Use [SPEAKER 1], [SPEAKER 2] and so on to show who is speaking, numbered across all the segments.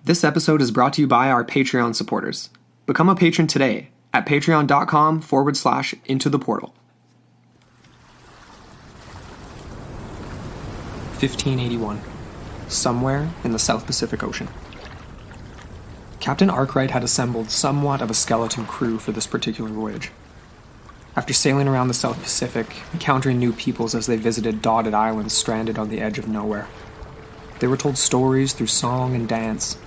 [SPEAKER 1] This episode is brought to you by our Patreon supporters. Become a patron today at patreon.com/intotheportal. 1581. Somewhere in the South Pacific Ocean. Captain Arkwright had assembled somewhat of a skeleton crew for this particular voyage. After sailing around the South Pacific, encountering new peoples as they visited dotted islands stranded on the edge of nowhere, they were told stories through song and dance,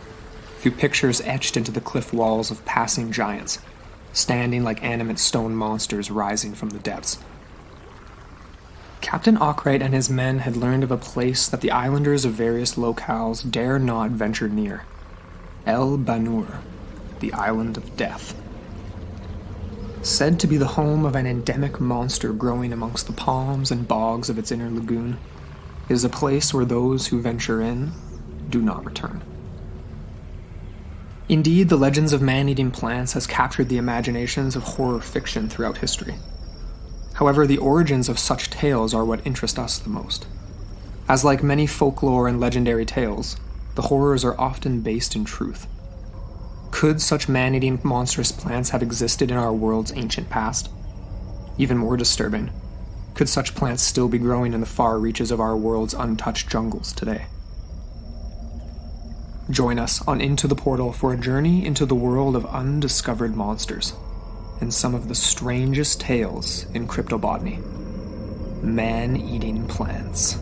[SPEAKER 1] through pictures etched into the cliff walls of passing giants, standing like animate stone monsters rising from the depths. Captain Arkwright and his men had learned of a place that the islanders of various locales dare not venture near. El Banur, the Island of Death. Said to be the home of an endemic monster growing amongst the palms and bogs of its inner lagoon, it is a place where those who venture in do not return. Indeed, the legends of man-eating plants has captured the imaginations of horror fiction throughout history. However, the origins of such tales are what interest us the most. As like many folklore and legendary tales, the horrors are often based in truth. Could such man-eating monstrous plants have existed in our world's ancient past? Even more disturbing, could such plants still be growing in the far reaches of our world's untouched jungles today? Join us on Into the Portal for a journey into the world of undiscovered monsters and some of the strangest tales in Cryptobotany. Man-eating plants.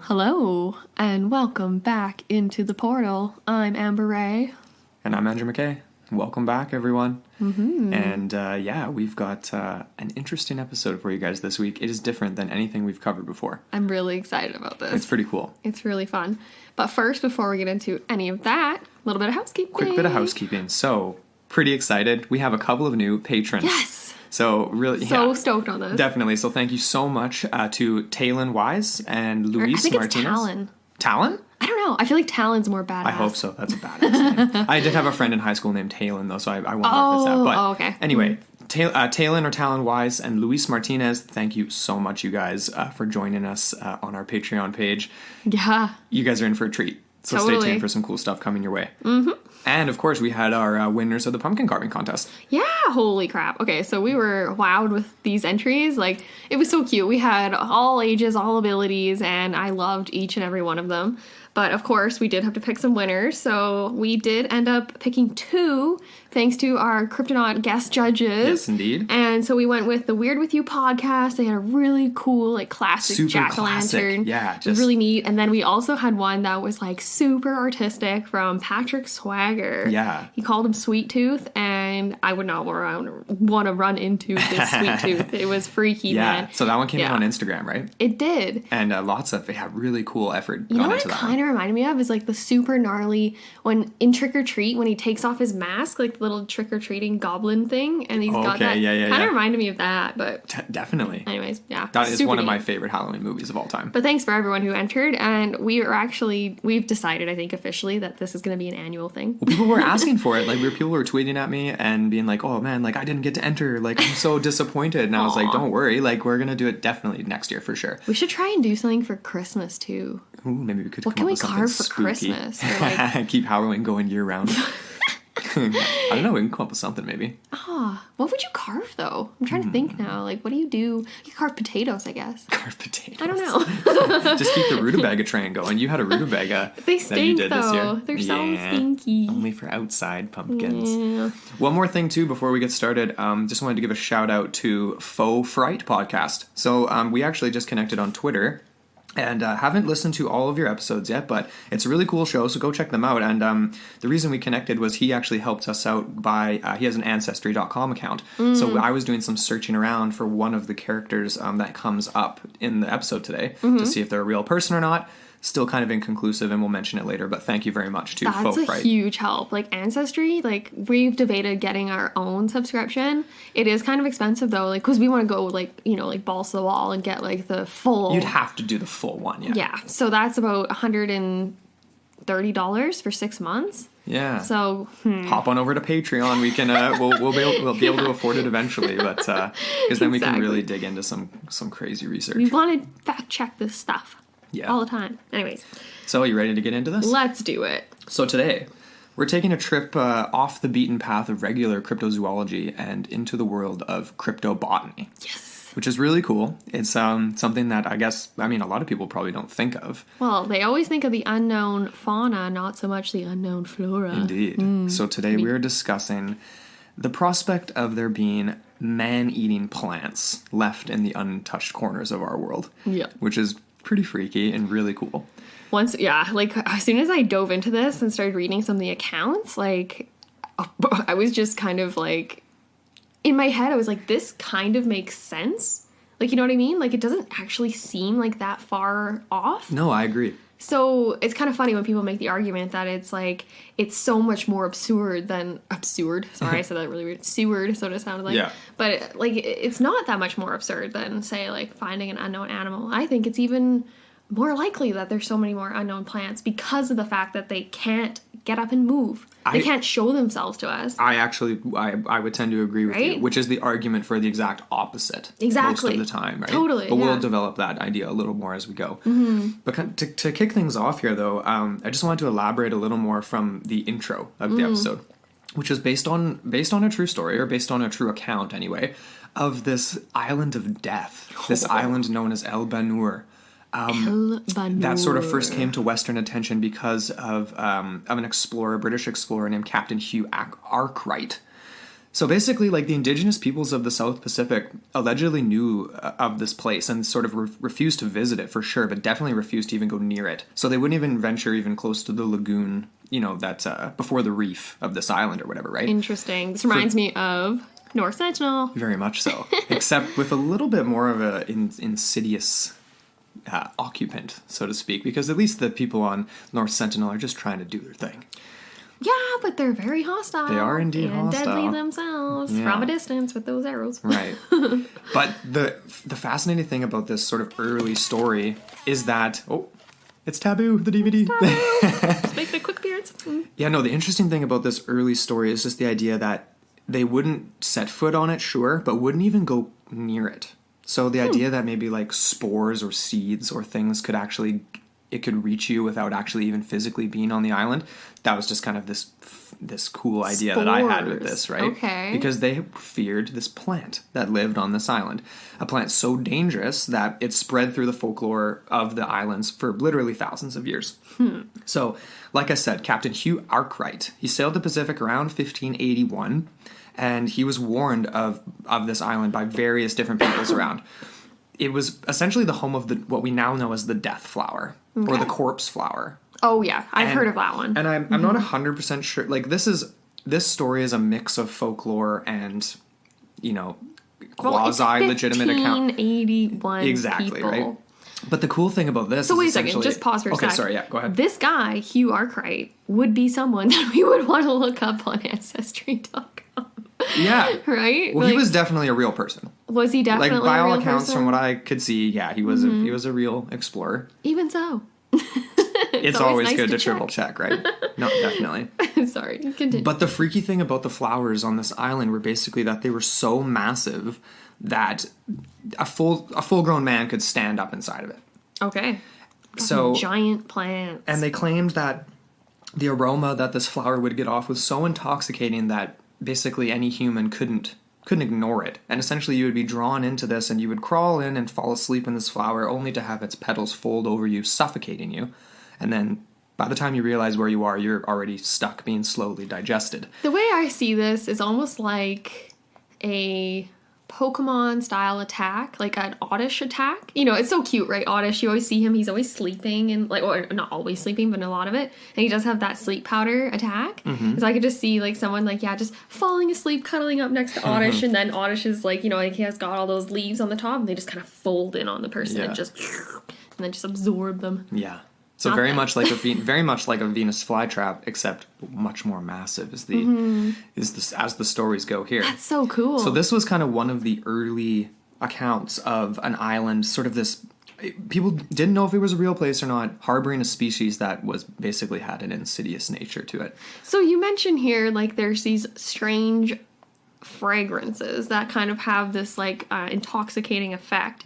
[SPEAKER 2] Hello, and welcome back into the portal. I'm Amber Ray.
[SPEAKER 1] And I'm Andrew McKay. Welcome back, everyone. Mm-hmm. And we've got an interesting episode for you guys this week. It is different than anything we've covered before.
[SPEAKER 2] I'm really excited about this.
[SPEAKER 1] It's pretty cool.
[SPEAKER 2] It's really fun. But first, before we get into any of that, a little bit of housekeeping.
[SPEAKER 1] Quick bit of housekeeping. So, pretty excited. We have a couple of new patrons.
[SPEAKER 2] Yes!
[SPEAKER 1] So really,
[SPEAKER 2] stoked on this.
[SPEAKER 1] Definitely. So thank you so much to Talon Wise and Luis Martinez.
[SPEAKER 2] I think it's Talon.
[SPEAKER 1] Talon?
[SPEAKER 2] I don't know. I feel like Talon's more badass.
[SPEAKER 1] I hope so. That's a badass name. I did have a friend in high school named Talon, though, so I wonder if it's that. But
[SPEAKER 2] okay.
[SPEAKER 1] Anyway, Talon or Talon Wise and Luis Martinez, thank you so much, you guys, for joining us on our Patreon page.
[SPEAKER 2] Yeah.
[SPEAKER 1] You guys are in for a treat. So
[SPEAKER 2] totally.
[SPEAKER 1] Stay tuned for some cool stuff coming your way. Mm-hmm. And, of course, we had our winners of the pumpkin carving contest.
[SPEAKER 2] Yeah, holy crap. Okay, so we were wowed with these entries. Like, it was so cute. We had all ages, all abilities, and I loved each and every one of them. But, of course, we did have to pick some winners. So we did end up picking two, thanks to our Kryptonaut guest judges.
[SPEAKER 1] Yes, indeed.
[SPEAKER 2] And so we went with the Weird With You podcast. They had a really cool, like, classic jack-o'-lantern.
[SPEAKER 1] Yeah,
[SPEAKER 2] it was really neat. And then we also had one that was, like, super artistic from Patrick Swagger.
[SPEAKER 1] Yeah.
[SPEAKER 2] He called him Sweet Tooth, and I would not want to run into this Sweet Tooth. It was freaky, man.
[SPEAKER 1] Yeah, so that one came out on Instagram, right?
[SPEAKER 2] It did.
[SPEAKER 1] And lots of, really cool effort
[SPEAKER 2] going into that. You know what it
[SPEAKER 1] kind
[SPEAKER 2] of reminded me of is like the super gnarly when in Trick or Treat when he takes off his mask, like the little trick or treating goblin thing, and he's got that. Kind of reminded me of that, but
[SPEAKER 1] definitely.
[SPEAKER 2] Anyways, yeah,
[SPEAKER 1] that is one of my favorite Halloween movies of all time.
[SPEAKER 2] But thanks for everyone who entered, and we've decided, I think officially, that this is going to be an annual thing.
[SPEAKER 1] Well, people were asking for it. Like people were tweeting at me and being like, "Oh man, like I didn't get to enter. Like I'm so disappointed." And I was like, "Don't worry. Like we're gonna do it definitely next year for sure."
[SPEAKER 2] We should try and do something for Christmas too.
[SPEAKER 1] Ooh, maybe we could.
[SPEAKER 2] What can we carve for
[SPEAKER 1] spooky.
[SPEAKER 2] Christmas? Or like...
[SPEAKER 1] Keep Halloween going year round. I don't know. We can come up with something maybe.
[SPEAKER 2] What would you carve though? I'm trying to think now. Like, what do? You carve potatoes, I guess.
[SPEAKER 1] Carve potatoes.
[SPEAKER 2] I don't know.
[SPEAKER 1] Just keep the rutabaga train going. You had a rutabaga
[SPEAKER 2] they stink,
[SPEAKER 1] that you did
[SPEAKER 2] though.
[SPEAKER 1] this year.
[SPEAKER 2] They're so stinky.
[SPEAKER 1] Only for outside pumpkins.
[SPEAKER 2] Yeah.
[SPEAKER 1] One more thing too before we get started. Just wanted to give a shout out to Faux Fright podcast. So we actually just connected on Twitter. And haven't listened to all of your episodes yet, but it's a really cool show, so go check them out. And the reason we connected was he actually helped us out by, he has an Ancestry.com account. So I was doing some searching around for one of the characters that comes up in the episode today to see if they're a real person or not. still kind of inconclusive, and we'll mention it later, but thank you very much to
[SPEAKER 2] That's a
[SPEAKER 1] Folk
[SPEAKER 2] huge help. Like Ancestry, like we've debated getting our own subscription. It is kind of expensive though, like because we want to go like, you know, like balls to the wall and get like the full.
[SPEAKER 1] You'd have to do the full one, yeah.
[SPEAKER 2] Yeah, so that's about $130 for 6 months.
[SPEAKER 1] Yeah.
[SPEAKER 2] So
[SPEAKER 1] pop on over to Patreon. We can we'll be able to afford it eventually, but because then we can really dig into some crazy research.
[SPEAKER 2] We want to fact check this stuff.
[SPEAKER 1] Yeah.
[SPEAKER 2] All the time. Anyways.
[SPEAKER 1] So, are you ready to get into this?
[SPEAKER 2] Let's do it.
[SPEAKER 1] So today, we're taking a trip off the beaten path of regular cryptozoology and into the world of cryptobotany.
[SPEAKER 2] Yes.
[SPEAKER 1] Which is really cool. It's something that a lot of people probably don't think of.
[SPEAKER 2] Well, they always think of the unknown fauna, not so much the unknown flora.
[SPEAKER 1] Indeed. So today we are discussing the prospect of there being man-eating plants left in the untouched corners of our world.
[SPEAKER 2] Yeah.
[SPEAKER 1] Which is pretty freaky and really cool.
[SPEAKER 2] Like as soon as I dove into this and started reading some of the accounts, like I was just kind of like, in my head I was like, this kind of makes sense. Like, you know what I mean? Like it doesn't actually seem like that far off.
[SPEAKER 1] No, I agree.
[SPEAKER 2] So it's kind of funny when people make the argument that it's like, it's so much more absurd. Sorry, I said that really weird. Seward, so it sounded like.
[SPEAKER 1] Yeah.
[SPEAKER 2] But like, it's not that much more absurd than, say, like finding an unknown animal. I think it's even more likely that there's so many more unknown plants because of the fact that they can't get up and move. They can't show themselves to us.
[SPEAKER 1] I would tend to agree with you, which is the argument for the exact opposite.
[SPEAKER 2] Exactly.
[SPEAKER 1] Most of the time, right?
[SPEAKER 2] Totally,
[SPEAKER 1] But we'll develop that idea a little more as we go. Mm-hmm. But to kick things off here, though, I just wanted to elaborate a little more from the intro of the episode, which is based on a true story, or based on a true account anyway, of this island of death, this island known as El Banur. That sort of first came to Western attention because of an explorer, a British explorer named Captain Hugh Arkwright. So basically, like, the indigenous peoples of the South Pacific allegedly knew of this place and sort of refused to visit it for sure, but definitely refused to even go near it. So they wouldn't even venture even close to the lagoon, you know, that's before the reef of this island or whatever, right?
[SPEAKER 2] Interesting. This reminds me of North Sentinel.
[SPEAKER 1] Very much so. Except with a little bit more of an insidious occupant, so to speak, because at least the people on North Sentinel are just trying to do their thing.
[SPEAKER 2] Yeah, but they're very hostile.
[SPEAKER 1] They are indeed
[SPEAKER 2] and
[SPEAKER 1] hostile.
[SPEAKER 2] Deadly themselves from a distance with those arrows.
[SPEAKER 1] Right. But the fascinating thing about this sort of early story is that it's Taboo, the DVD.
[SPEAKER 2] Just make a quick appearance.
[SPEAKER 1] Yeah, no, the interesting thing about this early story is just the idea that they wouldn't set foot on it, sure, but wouldn't even go near it. So the idea that maybe like spores or seeds or things could reach you without actually even physically being on the island, that was just kind of this cool idea that I had with this, right?
[SPEAKER 2] Okay.
[SPEAKER 1] Because they feared this plant that lived on this island. A plant so dangerous that it spread through the folklore of the islands for literally thousands of years. So, like I said, Captain Hugh Arkwright, he sailed the Pacific around 1581, and he was warned of this island by various different peoples around. It was essentially the home of what we now know as the death flower, or the corpse flower.
[SPEAKER 2] Oh yeah, I've heard of that one.
[SPEAKER 1] And I'm not 100% sure. Like, this story is a mix of folklore and, you know, quasi-legitimate account.
[SPEAKER 2] 1581
[SPEAKER 1] exactly,
[SPEAKER 2] people.
[SPEAKER 1] Right? But the cool thing about this
[SPEAKER 2] So
[SPEAKER 1] is
[SPEAKER 2] wait a second, just pause for a second.
[SPEAKER 1] Okay, sorry, yeah, go ahead.
[SPEAKER 2] This guy, Hugh Arkwright, would be someone that we would want to look up on Ancestry.com.
[SPEAKER 1] Yeah.
[SPEAKER 2] Right?
[SPEAKER 1] Well, he was definitely a real person.
[SPEAKER 2] Was he definitely
[SPEAKER 1] like, by
[SPEAKER 2] a
[SPEAKER 1] all
[SPEAKER 2] real
[SPEAKER 1] accounts,
[SPEAKER 2] person?
[SPEAKER 1] from what I could see, yeah, he was he was a real explorer.
[SPEAKER 2] Even so.
[SPEAKER 1] It's always
[SPEAKER 2] nice
[SPEAKER 1] good to
[SPEAKER 2] check.
[SPEAKER 1] triple check, right? No, definitely.
[SPEAKER 2] Sorry, continue.
[SPEAKER 1] But the freaky thing about the flowers on this island were basically that they were so massive that a full-grown man could stand up inside of it.
[SPEAKER 2] Okay.
[SPEAKER 1] So
[SPEAKER 2] giant plants.
[SPEAKER 1] And they claimed that the aroma that this flower would get off was so intoxicating that basically any human couldn't ignore it. And essentially you would be drawn into this and you would crawl in and fall asleep in this flower only to have its petals fold over you, suffocating you. And then by the time you realize where you are, you're already stuck being slowly digested.
[SPEAKER 2] The way I see this is almost like a Pokemon style attack, like an Oddish attack. You know, it's so cute, right? Oddish, you always see him, he's always sleeping, and like, or not always sleeping, but a lot of it. And he does have that sleep powder attack. So I could just see like someone like, just falling asleep, cuddling up next to Oddish, and then Oddish is like, you know, like he has got all those leaves on the top, and they just kind of fold in on the person and then just absorb them.
[SPEAKER 1] Yeah. So
[SPEAKER 2] Not
[SPEAKER 1] very
[SPEAKER 2] that.
[SPEAKER 1] much like very much like a Venus flytrap, except much more massive as the stories go here.
[SPEAKER 2] That's so cool.
[SPEAKER 1] So this was kind of one of the early accounts of an island, sort of this. People didn't know if it was a real place or not, harboring a species that was basically had an insidious nature to it.
[SPEAKER 2] So you mentioned here, like, there's these strange fragrances that kind of have this, like, intoxicating effect.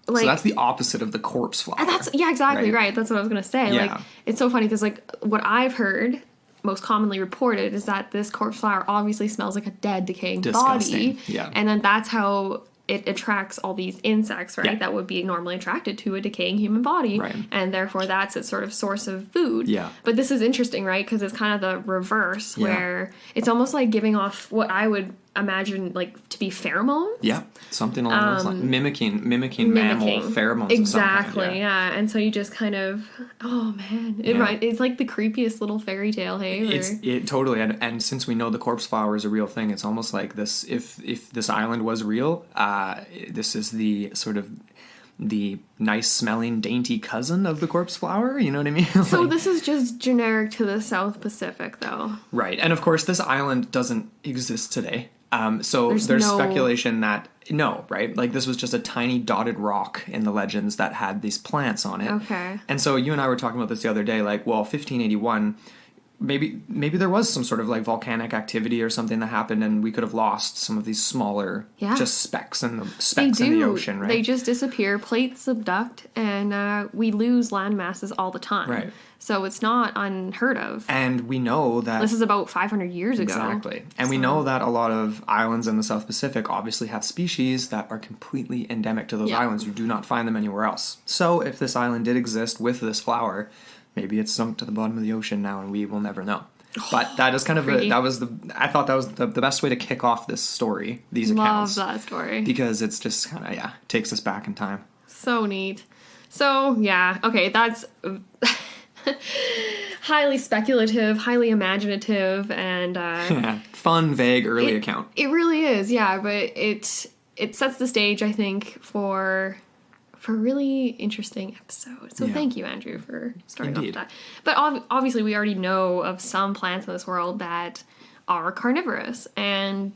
[SPEAKER 2] Like,
[SPEAKER 1] So that's the opposite of the corpse flower.
[SPEAKER 2] yeah, exactly right. That's what I was gonna say.
[SPEAKER 1] Yeah.
[SPEAKER 2] Like, it's so funny because, like, what I've heard most commonly reported is that this corpse flower obviously smells like a dead, decaying
[SPEAKER 1] Disgusting.
[SPEAKER 2] body.
[SPEAKER 1] Yeah.
[SPEAKER 2] And then that's how it attracts all these insects, right?
[SPEAKER 1] Yeah.
[SPEAKER 2] That would be normally attracted to a decaying human body.
[SPEAKER 1] Right.
[SPEAKER 2] And therefore that's its sort of source of food.
[SPEAKER 1] Yeah.
[SPEAKER 2] But this is interesting, right? Because it's kind of the reverse,
[SPEAKER 1] Yeah.
[SPEAKER 2] where it's almost like giving off what I would imagine, like, to be pheromones.
[SPEAKER 1] Yeah, something along those lines. Mimicking mammal pheromones
[SPEAKER 2] Exactly,
[SPEAKER 1] of some kind.
[SPEAKER 2] yeah. And so you just kind of, oh man, it's like the creepiest little fairy tale, hey?
[SPEAKER 1] It totally, and since we know the corpse flower is a real thing, it's almost like this. If this island was real, this is the sort of the nice smelling dainty cousin of the corpse flower. You know what I mean?
[SPEAKER 2] So this is just generic to the South Pacific, though.
[SPEAKER 1] Right, and of course this island doesn't exist today. So there's
[SPEAKER 2] no-
[SPEAKER 1] speculation that right? Like this was just a tiny dotted rock in the legends that had these plants on it.
[SPEAKER 2] Okay.
[SPEAKER 1] And so you and I were talking about this the other day, like, well, 1581, maybe there was some sort of like volcanic activity or something that happened, and we could have lost some of these smaller, just specks in the ocean, right?
[SPEAKER 2] They just disappear, plates subduct, and we lose land masses all the time.
[SPEAKER 1] Right.
[SPEAKER 2] So it's not unheard of.
[SPEAKER 1] And we know that
[SPEAKER 2] This is about 500 years ago.
[SPEAKER 1] Exactly. And we know that a lot of islands in the South Pacific obviously have species that are completely endemic to those islands. You do not find them anywhere else. So if this island did exist with this flower, maybe it's sunk to the bottom of the ocean now and we will never know. But that is kind of I thought that was the best way to kick off this story, these accounts.
[SPEAKER 2] Love that story.
[SPEAKER 1] Because it's just kind of, takes us back in time.
[SPEAKER 2] So neat. So, yeah, okay, that's highly speculative, highly imaginative, and
[SPEAKER 1] fun, vague, early account.
[SPEAKER 2] It really is, yeah, but it sets the stage, I think, for a really interesting episode. So thank you, Andrew, for starting off with that. But obviously, we already know of some plants in this world that are carnivorous, and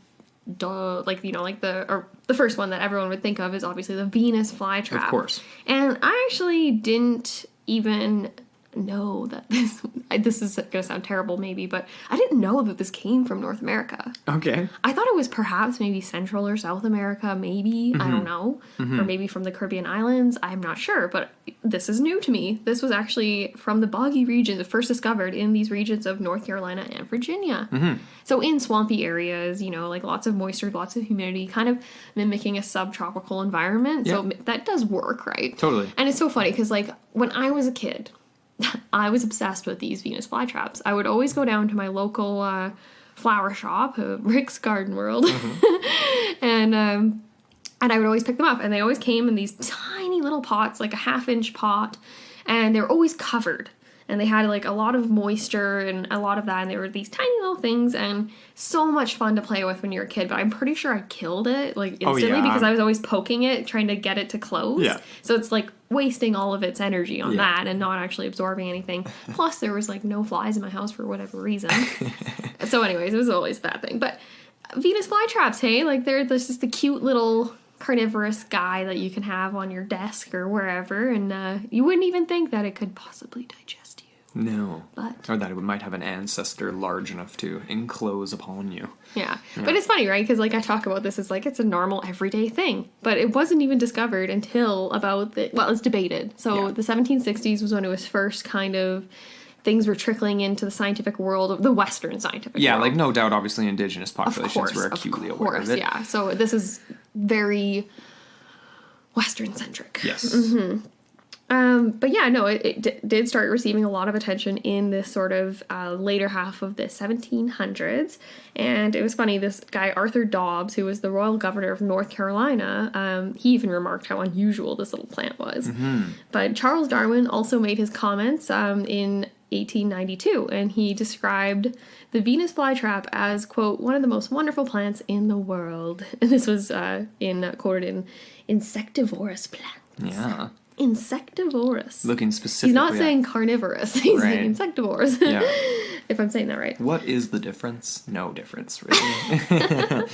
[SPEAKER 2] the first one that everyone would think of is obviously the Venus flytrap.
[SPEAKER 1] Of course.
[SPEAKER 2] And I actually didn't even know that this is going to sound terrible maybe, but I didn't know that this came from North America.
[SPEAKER 1] Okay.
[SPEAKER 2] I thought it was perhaps maybe Central or South America, maybe, I don't know, or maybe from the Caribbean islands, I'm not sure, but this is new to me. This was actually from the boggy regions, first discovered in these regions of North Carolina and Virginia. So in swampy areas, like lots of moisture, lots of humidity, kind of mimicking a subtropical environment. So that does work, right?
[SPEAKER 1] Totally.
[SPEAKER 2] And it's so funny because, like, when I was a kid, I was obsessed with these Venus flytraps. I would always go down to my local flower shop, Rick's Garden World, and I would always pick them up. And they always came in these tiny little pots, like a 1/2-inch pot, and they were always covered. And they had, like, a lot of moisture and a lot of that, and they were these tiny little things, and so much fun to play with when you're a kid. But I'm pretty sure I killed it, like, instantly, because I was always poking it, trying to get it to close.
[SPEAKER 1] Yeah.
[SPEAKER 2] So it's, like, wasting all of its energy on that and not actually absorbing anything. Plus, there was, like, no flies in my house for whatever reason. So anyways, it was always a bad thing. But Venus flytraps, hey? Like, there's just the cute little carnivorous guy that you can have on your desk or wherever, and you wouldn't even think that it could possibly digest.
[SPEAKER 1] No.
[SPEAKER 2] But,
[SPEAKER 1] or that it might have an ancestor large enough to enclose upon you.
[SPEAKER 2] Yeah. But it's funny, right? Because, like, I talk about this as, like, it's a normal, everyday thing. But it wasn't even discovered until about it's debated. So the 1760s was when it was first kind of, things were trickling into the scientific world, of the Western scientific world.
[SPEAKER 1] Yeah, like, no doubt, obviously, indigenous populations were acutely aware of it.
[SPEAKER 2] Yeah. So this is very Western-centric.
[SPEAKER 1] Yes.
[SPEAKER 2] But yeah, no, it did start receiving a lot of attention in this sort of later half of the 1700s. And it was funny, this guy, Arthur Dobbs, who was the royal governor of North Carolina, he even remarked how unusual this little plant was. But Charles Darwin also made his comments in 1892, and he described the Venus flytrap as, quote, one of the most wonderful plants in the world. And this was quoted in Insectivorous Plants.
[SPEAKER 1] Yeah.
[SPEAKER 2] insectivorous.
[SPEAKER 1] Looking specifically
[SPEAKER 2] He's not
[SPEAKER 1] at-
[SPEAKER 2] saying carnivorous. He's
[SPEAKER 1] Right.
[SPEAKER 2] saying insectivorous.
[SPEAKER 1] Yeah.
[SPEAKER 2] If I'm saying that right.
[SPEAKER 1] What is the difference? No difference, really.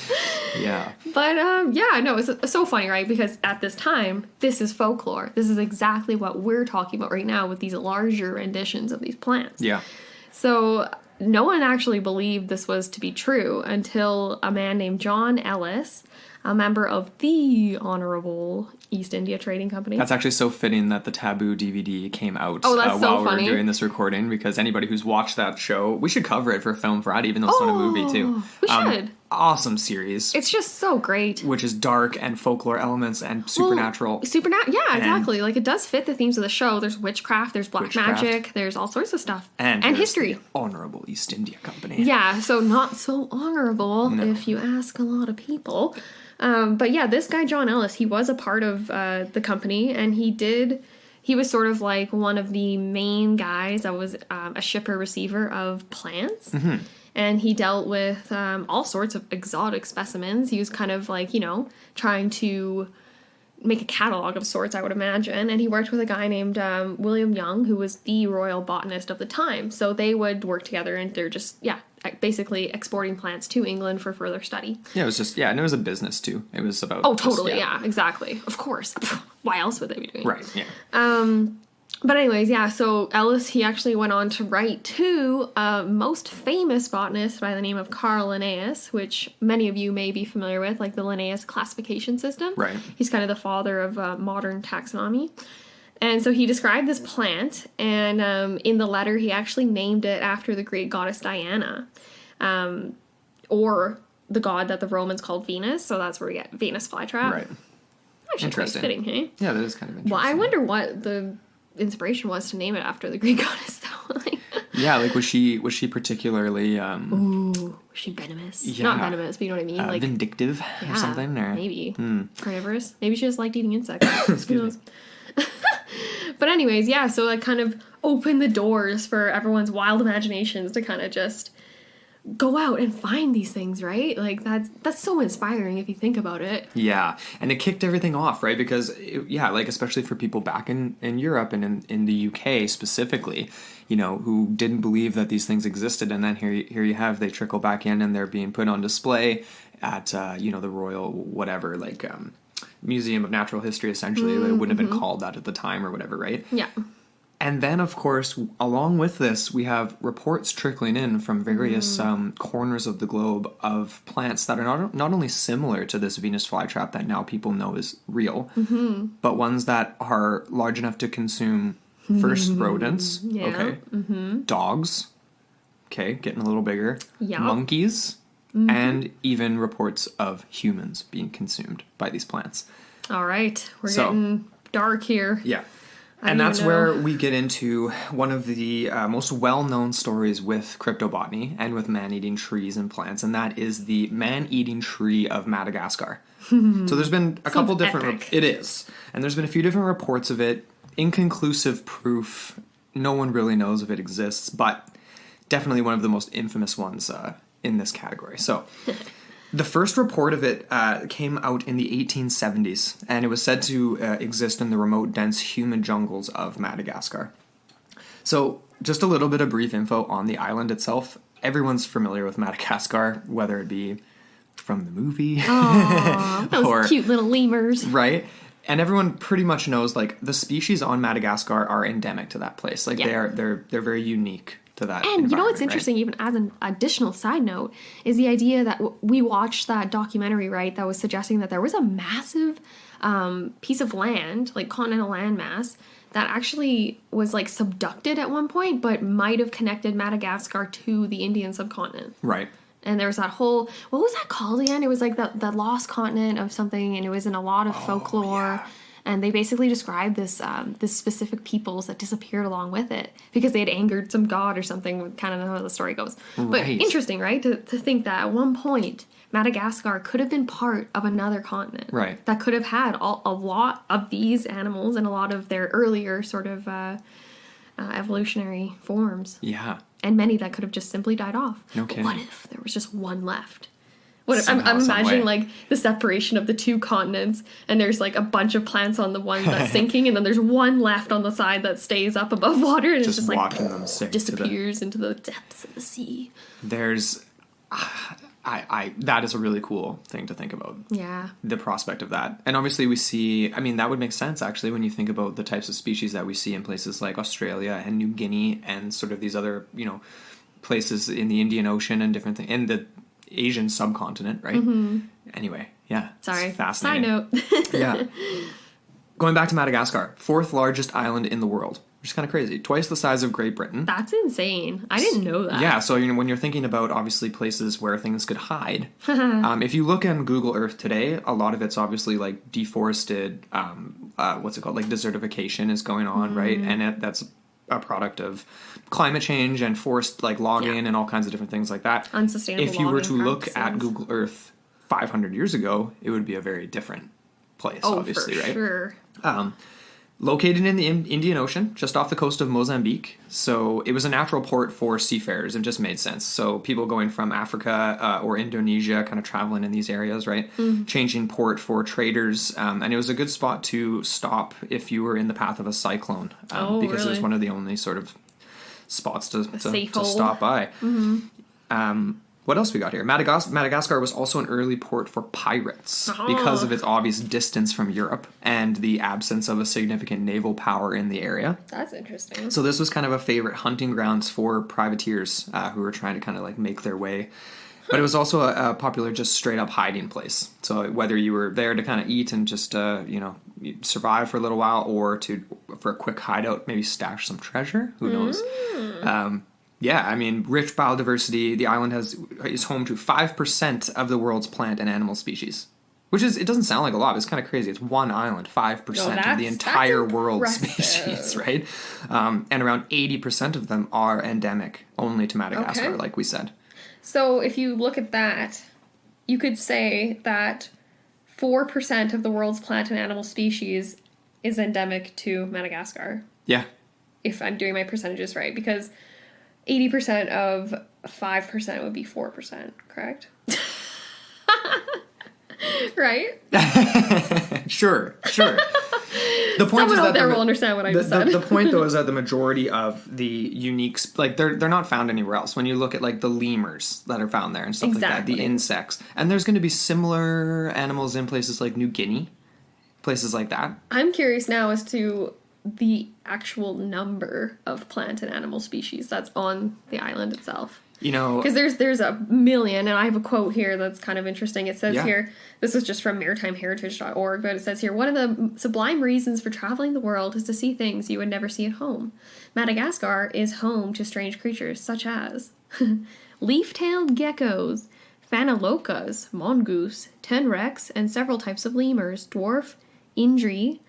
[SPEAKER 1] Yeah.
[SPEAKER 2] But yeah, no, it's so funny, right? Because at this time, this is folklore. This is exactly what we're talking about right now with these larger renditions of these plants.
[SPEAKER 1] Yeah.
[SPEAKER 2] So no one actually believed this was to be true until a man named John Ellis, a member of the Honorable East India Trading Company.
[SPEAKER 1] That's actually so fitting that the Taboo DVD came out
[SPEAKER 2] Oh, that's so
[SPEAKER 1] while
[SPEAKER 2] funny.
[SPEAKER 1] we were doing this recording, because anybody who's watched that show, we should cover it for Film Friday, even though it's not a movie, too.
[SPEAKER 2] We should.
[SPEAKER 1] Awesome series.
[SPEAKER 2] It's just so great.
[SPEAKER 1] Which is dark and folklore elements and supernatural.
[SPEAKER 2] Yeah, exactly. Like, it does fit the themes of the show. There's witchcraft, there's black
[SPEAKER 1] Witchcraft.
[SPEAKER 2] magic, there's all sorts of stuff.
[SPEAKER 1] And
[SPEAKER 2] history.
[SPEAKER 1] The Honorable East India Company.
[SPEAKER 2] Yeah, so not so honorable if you ask a lot of people. But yeah, this guy, John Ellis, he was a part of the company, and he was sort of like one of the main guys that was a shipper-receiver of plants. Mm-hmm. And he dealt with all sorts of exotic specimens. He was kind of like, trying to make a catalog of sorts, I would imagine. And he worked with a guy named William Young, who was the royal botanist of the time. So they would work together, and they're just, basically exporting plants to England for further study.
[SPEAKER 1] Yeah, it was just, and it was a business, too. It was about...
[SPEAKER 2] Oh, totally, yeah, exactly. Of course. Why else would they be doing it?
[SPEAKER 1] Right, yeah.
[SPEAKER 2] But anyways, yeah, so Ellis, he actually went on to write to a most famous botanist by the name of Carl Linnaeus, which many of you may be familiar with, like the Linnaeus classification system.
[SPEAKER 1] Right.
[SPEAKER 2] He's kind of the father of modern taxonomy. And so he described this plant, and in the letter, he actually named it after the Greek goddess Diana, or the god that the Romans called Venus, so that's where we get Venus flytrap.
[SPEAKER 1] Right.
[SPEAKER 2] Actually,
[SPEAKER 1] Interesting.
[SPEAKER 2] quite fitting, hey?
[SPEAKER 1] Yeah, that is kind of interesting.
[SPEAKER 2] Well, I wonder what the inspiration was to name it after the Greek goddess, though.
[SPEAKER 1] Yeah, like was she particularly
[SPEAKER 2] Ooh, was she venomous?
[SPEAKER 1] Yeah.
[SPEAKER 2] Not venomous, but you know what I mean? Like
[SPEAKER 1] vindictive or something? Or
[SPEAKER 2] maybe. Carnivorous? Maybe she just liked eating insects. Who knows? But anyways, yeah, so that kind of opened the doors for everyone's wild imaginations to kind of just go out and find these things, right? Like, that's so inspiring if you think about it.
[SPEAKER 1] Yeah, and it kicked everything off, right? Because, like, especially for people back in Europe and in the UK specifically, who didn't believe that these things existed, and then here you have, they trickle back in and they're being put on display at, the Royal whatever, like, Museum of Natural History, essentially. It wouldn't have been called that at the time or whatever, right?
[SPEAKER 2] Yeah.
[SPEAKER 1] And then, of course, along with this, we have reports trickling in from various corners of the globe of plants that are not only similar to this Venus flytrap that now people know is real, but ones that are large enough to consume first rodents, dogs, getting a little bigger, monkeys, and even reports of humans being consumed by these plants.
[SPEAKER 2] All right. We're getting dark here.
[SPEAKER 1] Yeah. And that's where we get into one of the most well-known stories with cryptobotany and with man-eating trees and plants, and that is the man-eating tree of Madagascar. So there's been a couple different... It is. And there's been a few different reports of it. Inconclusive proof. No one really knows if it exists, but definitely one of the most infamous ones in this category. So... The first report of it came out in the 1870s, and it was said to exist in the remote, dense, humid jungles of Madagascar. So, just a little bit of brief info on the island itself. Everyone's familiar with Madagascar, whether it be from the movie
[SPEAKER 2] Aww, those cute little lemurs.
[SPEAKER 1] Right? And everyone pretty much knows, like, the species on Madagascar are endemic to that place. Like, they're very unique to that.
[SPEAKER 2] And you know what's interesting,
[SPEAKER 1] right?
[SPEAKER 2] even as an additional side note, is the idea that we watched that documentary, right, that was suggesting that there was a massive piece of land, like continental landmass, that actually was like subducted at one point, but might have connected Madagascar to the Indian subcontinent.
[SPEAKER 1] Right.
[SPEAKER 2] And there was that whole, what was that called again? It was like the lost continent of something, and it was in a lot of folklore. Yeah. And they basically described this specific peoples that disappeared along with it because they had angered some god or something, kind of how the story goes. Right. But interesting, right? To think that at one point, Madagascar could have been part of another continent.
[SPEAKER 1] Right.
[SPEAKER 2] That could have had a lot of these animals and a lot of their earlier sort of evolutionary forms.
[SPEAKER 1] Yeah.
[SPEAKER 2] And many that could have just simply died off.
[SPEAKER 1] No kidding.
[SPEAKER 2] But what if there was just one left? I'm
[SPEAKER 1] somehow, some
[SPEAKER 2] imagining
[SPEAKER 1] way.
[SPEAKER 2] like the separation of the two continents, and there's like a bunch of plants on the one that's sinking, and then there's one left on the side that stays up above water, and it's just like
[SPEAKER 1] watching them sink
[SPEAKER 2] disappears into the depths of the sea.
[SPEAKER 1] There's, that is a really cool thing to think about.
[SPEAKER 2] Yeah.
[SPEAKER 1] The prospect of that. And obviously we see, I mean, that would make sense actually when you think about the types of species that we see in places like Australia and New Guinea and sort of these other, places in the Indian Ocean and different things, in the Asian subcontinent, right? Mm-hmm. Anyway, yeah.
[SPEAKER 2] Sorry.
[SPEAKER 1] It's fascinating.
[SPEAKER 2] Side note.
[SPEAKER 1] Yeah. Going back to Madagascar, 4th largest island in the world, which is kind of crazy. Twice the size of Great Britain.
[SPEAKER 2] That's insane. I didn't know that.
[SPEAKER 1] Yeah, so when you're thinking about obviously places where things could hide, if you look on Google Earth today, a lot of it's obviously like deforested, what's it called? Like desertification is going on, right? And that's a product of climate change and forced like logging and all kinds of different things like that.
[SPEAKER 2] Unsustainable.
[SPEAKER 1] If you were to look
[SPEAKER 2] practices.
[SPEAKER 1] at Google Earth 500 years ago, it would be a very different place, obviously,
[SPEAKER 2] for
[SPEAKER 1] right?
[SPEAKER 2] Sure.
[SPEAKER 1] Located in the Indian Ocean, just off the coast of Mozambique. So it was a natural port for seafarers. It just made sense. So people going from Africa or Indonesia, kind of traveling in these areas, right? Changing port for traders. And it was a good spot to stop if you were in the path of a cyclone. Because
[SPEAKER 2] really?
[SPEAKER 1] it was one of the only sort of spots to
[SPEAKER 2] hole.
[SPEAKER 1] stop by. What else we got here? Madagascar was also an early port for pirates because of its obvious distance from Europe and the absence of a significant naval power in the area.
[SPEAKER 2] That's interesting.
[SPEAKER 1] So this was kind of a favorite hunting grounds for privateers who were trying to kind of like make their way. But it was also a popular just straight up hiding place. So whether you were there to kind of eat and just, survive for a little while or for a quick hideout, maybe stash some treasure, who knows? Yeah, I mean, rich biodiversity. The island is home to 5% of the world's plant and animal species, which it doesn't sound like a lot. But it's kind of crazy. It's one island, 5% of the entire world's species, right? And around 80% of them are endemic only to Madagascar, like we said.
[SPEAKER 2] So if you look at that, you could say that 4% of the world's plant and animal species is endemic to Madagascar.
[SPEAKER 1] Yeah.
[SPEAKER 2] If I'm doing my percentages right, because 80% of 5% would be 4%, correct? Right?
[SPEAKER 1] Sure. The point
[SPEAKER 2] Someone
[SPEAKER 1] is
[SPEAKER 2] out
[SPEAKER 1] that
[SPEAKER 2] there will understand what I just said.
[SPEAKER 1] The point, though, is that the majority of the unique, they're not found anywhere else. When you look at, like, the lemurs that are found there and stuff like that, the insects. And there's going to be similar animals in places like New Guinea, places like that.
[SPEAKER 2] I'm curious now as to the actual number of plant and animal species that's on the island itself. Because there's a million, and I have a quote here that's kind of interesting. It says here, this is just from maritimeheritage.org, but it says here, one of the sublime reasons for traveling the world is to see things you would never see at home. Madagascar is home to strange creatures such as leaf-tailed geckos, phanolocas, mongoose, tenrecs, and several types of lemurs, dwarf, indri,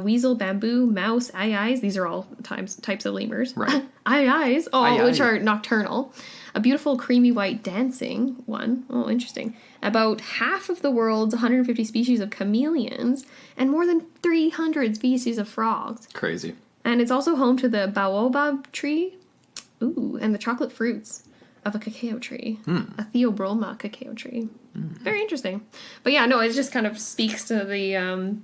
[SPEAKER 2] weasel, bamboo, mouse, aye-ayes. These are all types of lemurs. Right. Aye-ayes, which are nocturnal. A beautiful creamy white dancing one. Oh, interesting. About half of the world's 150 species of chameleons and more than 300 species of frogs.
[SPEAKER 1] Crazy.
[SPEAKER 2] And it's also home to the baobab tree. Ooh, and the chocolate fruits of a cacao tree. A Theobroma cacao tree. Very interesting. But yeah, no, it just kind of speaks to the...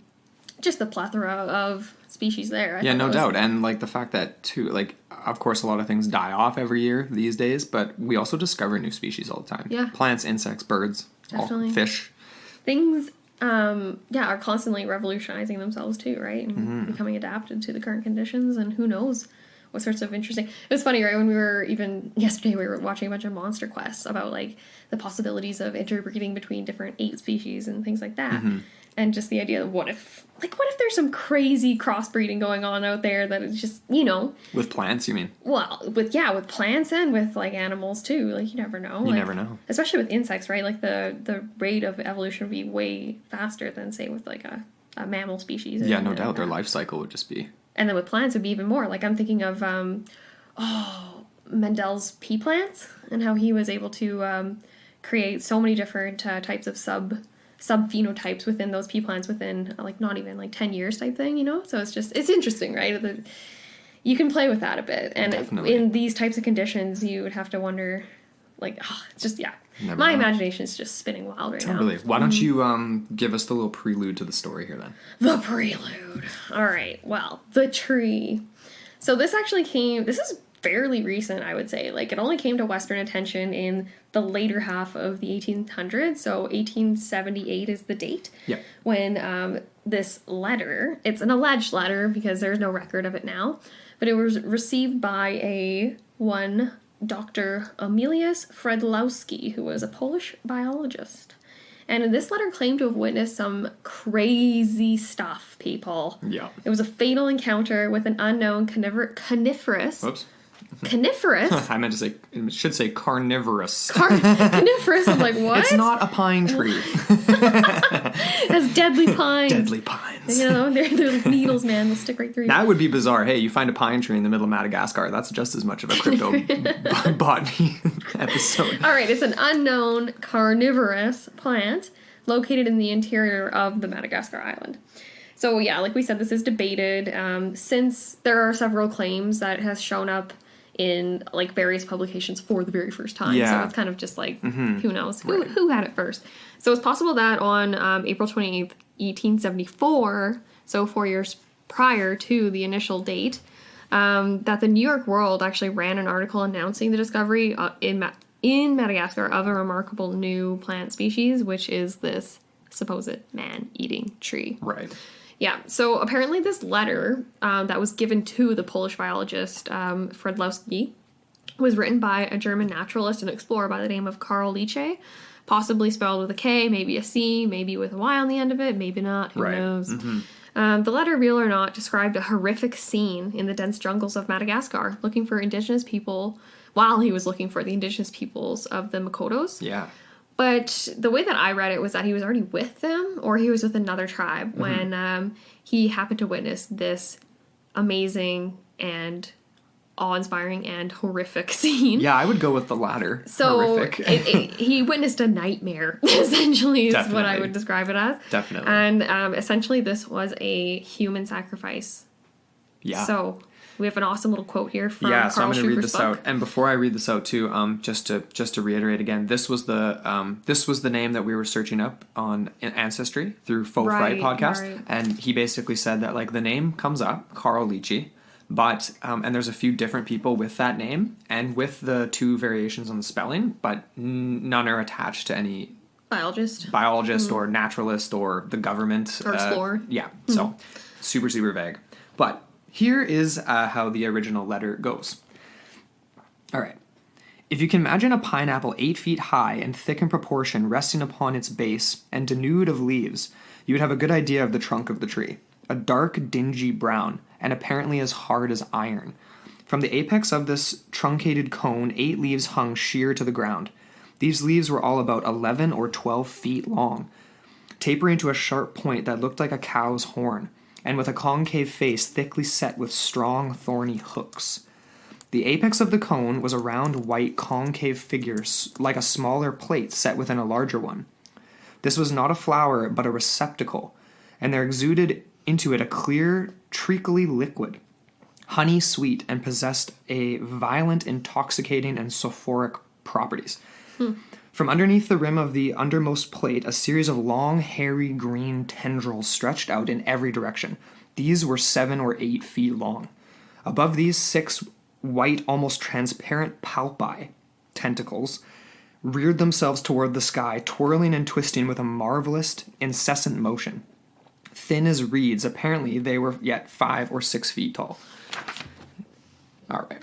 [SPEAKER 2] just the plethora of species there.
[SPEAKER 1] No doubt. And like the fact that too, like, of course, a lot of things die off every year these days, but we also discover new species all the time. Yeah. Plants, insects, birds, fish. Things,
[SPEAKER 2] are constantly revolutionizing themselves too, right? And becoming adapted to the current conditions, and who knows what sorts of interesting... It was funny, right? When we were yesterday, we were watching a bunch of Monster Quests about like the possibilities of interbreeding between different ape species and things like that. And just the idea of what if there's some crazy crossbreeding going on out there that is just,
[SPEAKER 1] With plants, you mean?
[SPEAKER 2] Well, with plants and with, like, animals, too. Like, you never know.
[SPEAKER 1] You never know.
[SPEAKER 2] Especially with insects, right? Like, the rate of evolution would be way faster than, say, with, like, a mammal species.
[SPEAKER 1] Yeah, no doubt. Their life cycle would just be...
[SPEAKER 2] And then with plants, it would be even more. Like, I'm thinking of, Mendel's pea plants and how he was able to create so many different types of sub-phenotypes within those pea plants within, like, not even, like, 10 years type thing, So it's interesting, right? You can play with that a bit. And in these types of conditions, you would have to wonder Like, it's just, yeah.
[SPEAKER 1] Never
[SPEAKER 2] My
[SPEAKER 1] know.
[SPEAKER 2] imagination is just spinning wild right now.
[SPEAKER 1] Totally. Why don't you give us the little prelude to the story here then?
[SPEAKER 2] The prelude. All right. Well, the tree. So this is fairly recent, I would say. Like, it only came to Western attention in the later half of the 1800s. So 1878 is the date.
[SPEAKER 1] Yeah.
[SPEAKER 2] When this letter, it's an alleged letter because there's no record of it now, but it was received by one Dr. Emilius Fredlowski, who was a Polish biologist. And this letter claimed to have witnessed some crazy stuff, people.
[SPEAKER 1] Yeah.
[SPEAKER 2] It was a fatal encounter with an unknown coniferous.
[SPEAKER 1] Whoops.
[SPEAKER 2] Coniferous?
[SPEAKER 1] I meant to say, it should say carnivorous.
[SPEAKER 2] Coniferous? I'm like, what?
[SPEAKER 1] It's not a pine tree.
[SPEAKER 2] It has deadly pines.
[SPEAKER 1] Deadly pines.
[SPEAKER 2] You know, they're like needles, man. They'll stick right through you.
[SPEAKER 1] That would be bizarre. Hey, you find a pine tree in the middle of Madagascar. That's just as much of a cryptobotany episode.
[SPEAKER 2] All right, it's an unknown carnivorous plant located in the interior of the Madagascar island. So yeah, like we said, this is debated since there are several claims that it has shown up in like various publications for the very first time.
[SPEAKER 1] Yeah.
[SPEAKER 2] So it's kind of just like, who knows? Who had it first? So it's possible that on April 28th, 1874, so 4 years prior to the initial date, that the New York World actually ran an article announcing the discovery in Madagascar of a remarkable new plant species, which is this supposed man-eating tree.
[SPEAKER 1] Right.
[SPEAKER 2] Yeah, so apparently this letter that was given to the Polish biologist Fredlowski was written by a German naturalist and explorer by the name of Karl Leche, possibly spelled with a K, maybe a C, maybe with a Y on the end of it, maybe not, who knows. The letter, real or not, described a horrific scene in the dense jungles of Madagascar, looking for indigenous people, while he was looking for the indigenous peoples of the Makotos.
[SPEAKER 1] Yeah.
[SPEAKER 2] But the way that I read it was that he was already with them, or he was with another tribe when he happened to witness this amazing and awe-inspiring and horrific scene.
[SPEAKER 1] Yeah, I would go with the latter.
[SPEAKER 2] So
[SPEAKER 1] Horrific.
[SPEAKER 2] he witnessed a nightmare, essentially, is what I
[SPEAKER 1] Definitely.
[SPEAKER 2] would describe it as.
[SPEAKER 1] Definitely.
[SPEAKER 2] And essentially this was a human sacrifice.
[SPEAKER 1] Yeah.
[SPEAKER 2] So we have an awesome little quote here from
[SPEAKER 1] Yeah, so I'm
[SPEAKER 2] Carl
[SPEAKER 1] going to read
[SPEAKER 2] Schufer's
[SPEAKER 1] this
[SPEAKER 2] book.
[SPEAKER 1] out. And before I read this out too, just to reiterate again, this was the name that we were searching up on Ancestry through Faux Fright podcast,
[SPEAKER 2] right.
[SPEAKER 1] and he basically said that like the name comes up, Carl Leachy, but and there's a few different people with that name and with the two variations on the spelling, but none are attached to any biologist or naturalist or the government
[SPEAKER 2] Or explorer.
[SPEAKER 1] Yeah, so super vague, but. Here is how the original letter goes. All right. If you can imagine a pineapple 8 feet high and thick in proportion resting upon its base and denuded of leaves, you would have a good idea of the trunk of the tree. A dark, dingy brown, and apparently as hard as iron. From the apex of this truncated cone, 8 leaves hung sheer to the ground. These leaves were all about 11 or 12 feet long, tapering to a sharp point that looked like a cow's horn, and with a concave face thickly set with strong, thorny hooks. The apex of the cone was a round, white, concave figure like a smaller plate set within a larger one. This was not a flower, but a receptacle, and there exuded into it a clear, treacly liquid, honey-sweet, and possessed a violent, intoxicating, and sulfuric properties. From underneath the rim of the undermost plate, a series of long, hairy, green tendrils stretched out in every direction. These were 7 or 8 feet long. Above these, 6 white, almost transparent palpi, tentacles, reared themselves toward the sky, twirling and twisting with a marvelous, incessant motion. Thin as reeds, apparently they were yet 5 or 6 feet tall. All right.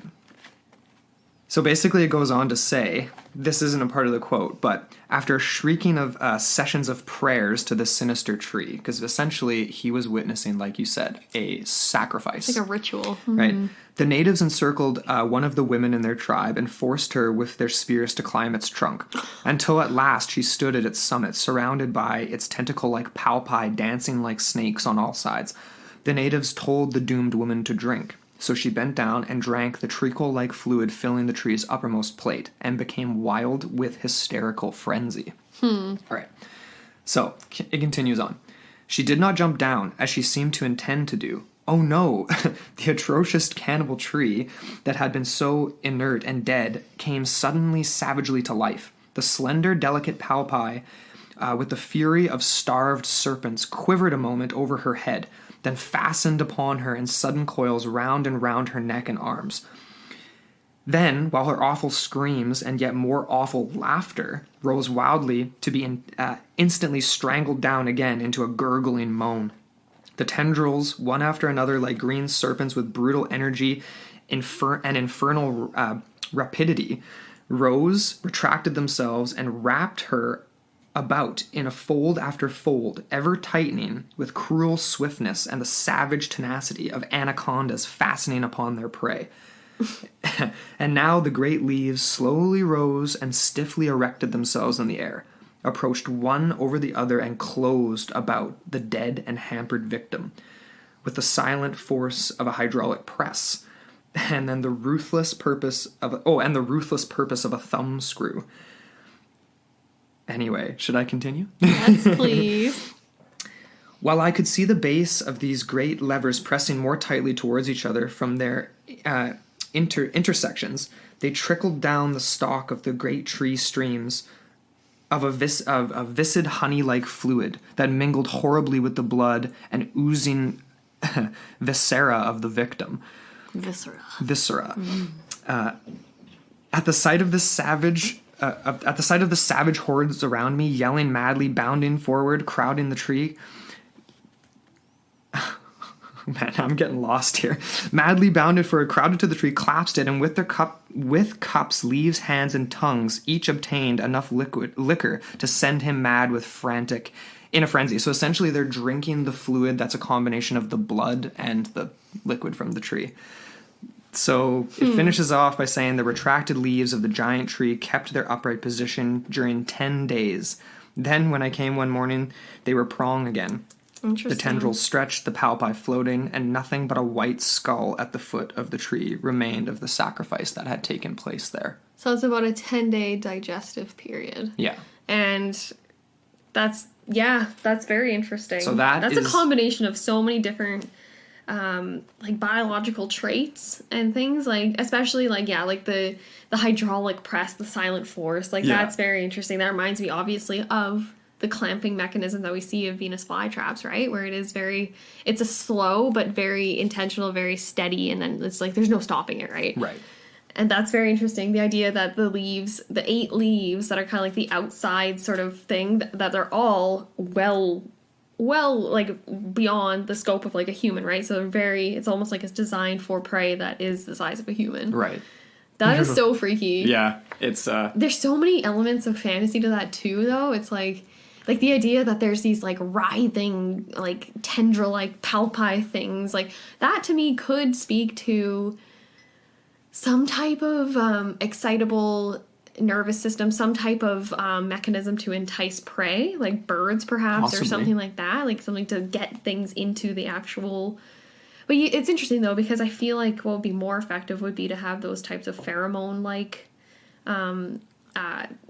[SPEAKER 1] So basically it goes on to say, this isn't a part of the quote, but after shrieking of sessions of prayers to this sinister tree, because essentially he was witnessing, like you said, a sacrifice.
[SPEAKER 2] Like a ritual.
[SPEAKER 1] Right? The natives encircled one of the women in their tribe and forced her with their spears to climb its trunk, until at last she stood at its summit, surrounded by its tentacle-like palpi dancing like snakes on all sides. The natives told the doomed woman to drink. So she bent down and drank the treacle-like fluid filling the tree's uppermost plate and became wild with hysterical frenzy. All right. So it continues on. She did not jump down, as she seemed to intend to do, Oh no, the atrocious cannibal tree that had been so inert and dead came suddenly savagely to life. The slender, delicate palpi, with the fury of starved serpents, quivered a moment over her head, then fastened upon her in sudden coils round and round her neck and arms. Then, while her awful screams and yet more awful laughter rose wildly to be instantly strangled down again into a gurgling moan, the tendrils, one after another like green serpents with brutal energy and infernal rapidity, rose, retracted themselves, and wrapped her about in a fold after fold, ever tightening with cruel swiftness and the savage tenacity of anacondas fastening upon their prey. And now the great leaves slowly rose and stiffly erected themselves in the air, approached one over the other and closed about the dead and hampered victim with the silent force of a hydraulic press, and then the ruthless purpose of a thumb screw. Anyway, should I continue?
[SPEAKER 2] Yes, please.
[SPEAKER 1] While I could see the base of these great levers pressing more tightly towards each other from their intersections, they trickled down the stalk of the great tree streams of a viscid honey-like fluid that mingled horribly with the blood and oozing viscera of the victim. Viscera. At the sight of the savage hordes around me, yelling madly, bounding forward, crowding the tree. Man, I'm getting lost here. Madly bounded forward, crowded to the tree, collapsed it, and with cups, leaves, hands, and tongues, each obtained enough liquor to send him mad in a frenzy. So essentially, they're drinking the fluid that's a combination of the blood and the liquid from the tree. So it finishes off by saying the retracted leaves of the giant tree kept their upright position during 10 days. Then, when I came one morning, they were prong again. The tendrils stretched, the palpi floating, and nothing but a white skull at the foot of the tree remained of the sacrifice that had taken place there.
[SPEAKER 2] So it's about a 10-day digestive period.
[SPEAKER 1] Yeah.
[SPEAKER 2] And that's very interesting.
[SPEAKER 1] So that's
[SPEAKER 2] a combination of so many different like biological traits and things, like especially like the hydraulic press, the silent force, that's very interesting. That reminds me obviously of the clamping mechanism that we see of Venus flytraps, right? Where it's a slow but very intentional, very steady, and then it's like there's no stopping it, right?
[SPEAKER 1] Right.
[SPEAKER 2] And that's very interesting. The idea that the 8 leaves that are kind of like the outside sort of thing, that they're all well like beyond the scope of like a human, right? So it's almost like it's designed for prey that is the size of a human.
[SPEAKER 1] Right.
[SPEAKER 2] That is so freaky.
[SPEAKER 1] Yeah, it's
[SPEAKER 2] there's so many elements of fantasy to that too, though. It's like the idea that there's these like writhing, like tendril like palpi things, like that to me could speak to some type of excitable nervous system, some type of mechanism to entice prey, like birds perhaps. Possibly. Or something like that, like something to get things into the actual. But it's interesting though, because I feel like what would be more effective would be to have those types of pheromone like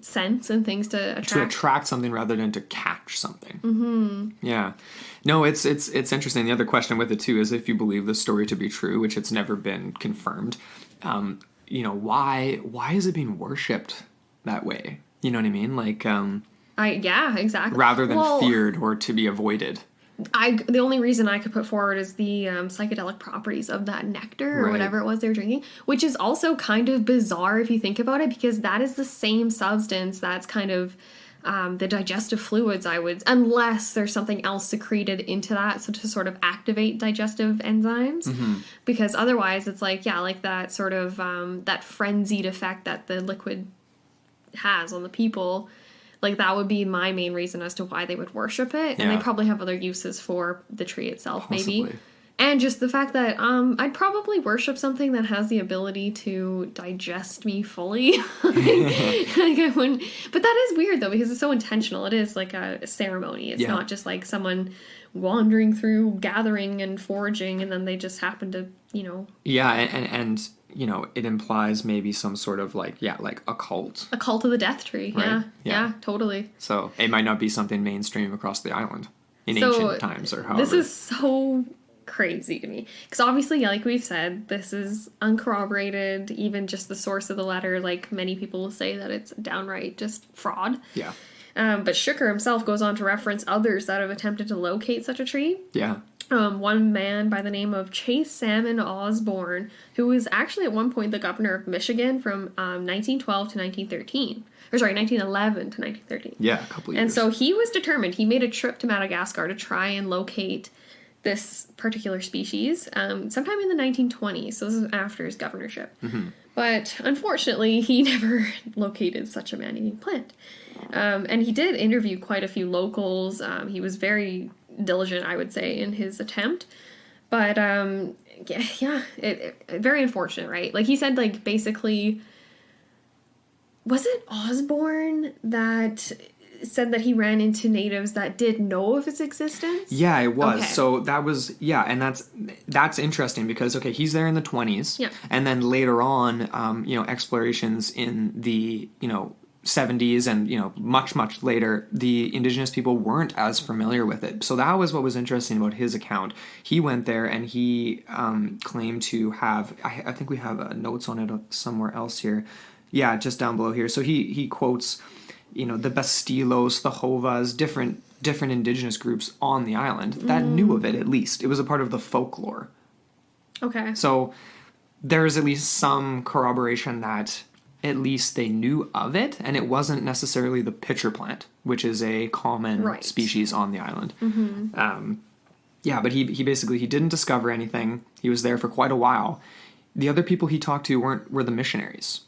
[SPEAKER 2] scents and things to attract
[SPEAKER 1] something rather than to catch something. Mm-hmm. Yeah. No, it's interesting. The other question with it too is if you believe the story to be true, which it's never been confirmed. Why is it being worshipped that way? You know what I mean? Like,
[SPEAKER 2] yeah, exactly.
[SPEAKER 1] Rather than feared or to be avoided.
[SPEAKER 2] The only reason I could put forward is the psychedelic properties of that nectar or whatever it was they were drinking, which is also kind of bizarre if you think about it, because that is the same substance that's kind of the digestive fluids, unless there's something else secreted into that, so to sort of activate digestive enzymes, because otherwise it's like that sort of that frenzied effect that the liquid has on the people. Like, that would be my main reason as to why they would worship it. And they probably have other uses for the tree itself, maybe. And just the fact that I'd probably worship something that has the ability to digest me fully. I wouldn't. But that is weird, though, because it's so intentional. It is like a ceremony. It's not just like someone wandering through, gathering and foraging, and then they just happen to,
[SPEAKER 1] Yeah, and it implies maybe some sort of like a cult.
[SPEAKER 2] A cult of the death tree, right? Yeah, totally.
[SPEAKER 1] So it might not be something mainstream across the island in ancient times or however.
[SPEAKER 2] This is so crazy to me. Because obviously, like we've said, this is uncorroborated. Even just the source of the letter, like many people will say that it's downright just fraud.
[SPEAKER 1] Yeah.
[SPEAKER 2] But Shooker himself goes on to reference others that have attempted to locate such a tree.
[SPEAKER 1] Yeah.
[SPEAKER 2] One man by the name of Chase Salmon Osborne, who was actually at one point the governor of Michigan from 1912 to 1913. Or sorry, 1911 to 1913.
[SPEAKER 1] Yeah, a couple years.
[SPEAKER 2] And so he was determined. He made a trip to Madagascar to try and locate this particular species sometime in the 1920s. So this is after his governorship. Mm-hmm. But unfortunately, he never located such a man-eating plant. And he did interview quite a few locals. He was very diligent, I would say, in his attempt. But very unfortunate, right? Like he said, like basically, was it Osborne that said that he ran into natives that did know of its existence?
[SPEAKER 1] Yeah, it was.
[SPEAKER 2] Okay.
[SPEAKER 1] So that was, and that's interesting because, okay, he's there in the 20s.
[SPEAKER 2] Yeah.
[SPEAKER 1] And then later on, explorations in the, 70s and, much, much later, the indigenous people weren't as familiar with it. So that was what was interesting about his account. He went there and he claimed to have, I think we have notes on it somewhere else here. Yeah, just down below here. So he quotes, the Bastilos, the Hovas, different indigenous groups on the island that knew of it, at least. It was a part of the folklore.
[SPEAKER 2] Okay.
[SPEAKER 1] So there's at least some corroboration that at least they knew of it, and it wasn't necessarily the pitcher plant, which is a common species on the island. Mm-hmm. But he basically, he didn't discover anything. He was there for quite a while. The other people he talked to were the missionaries.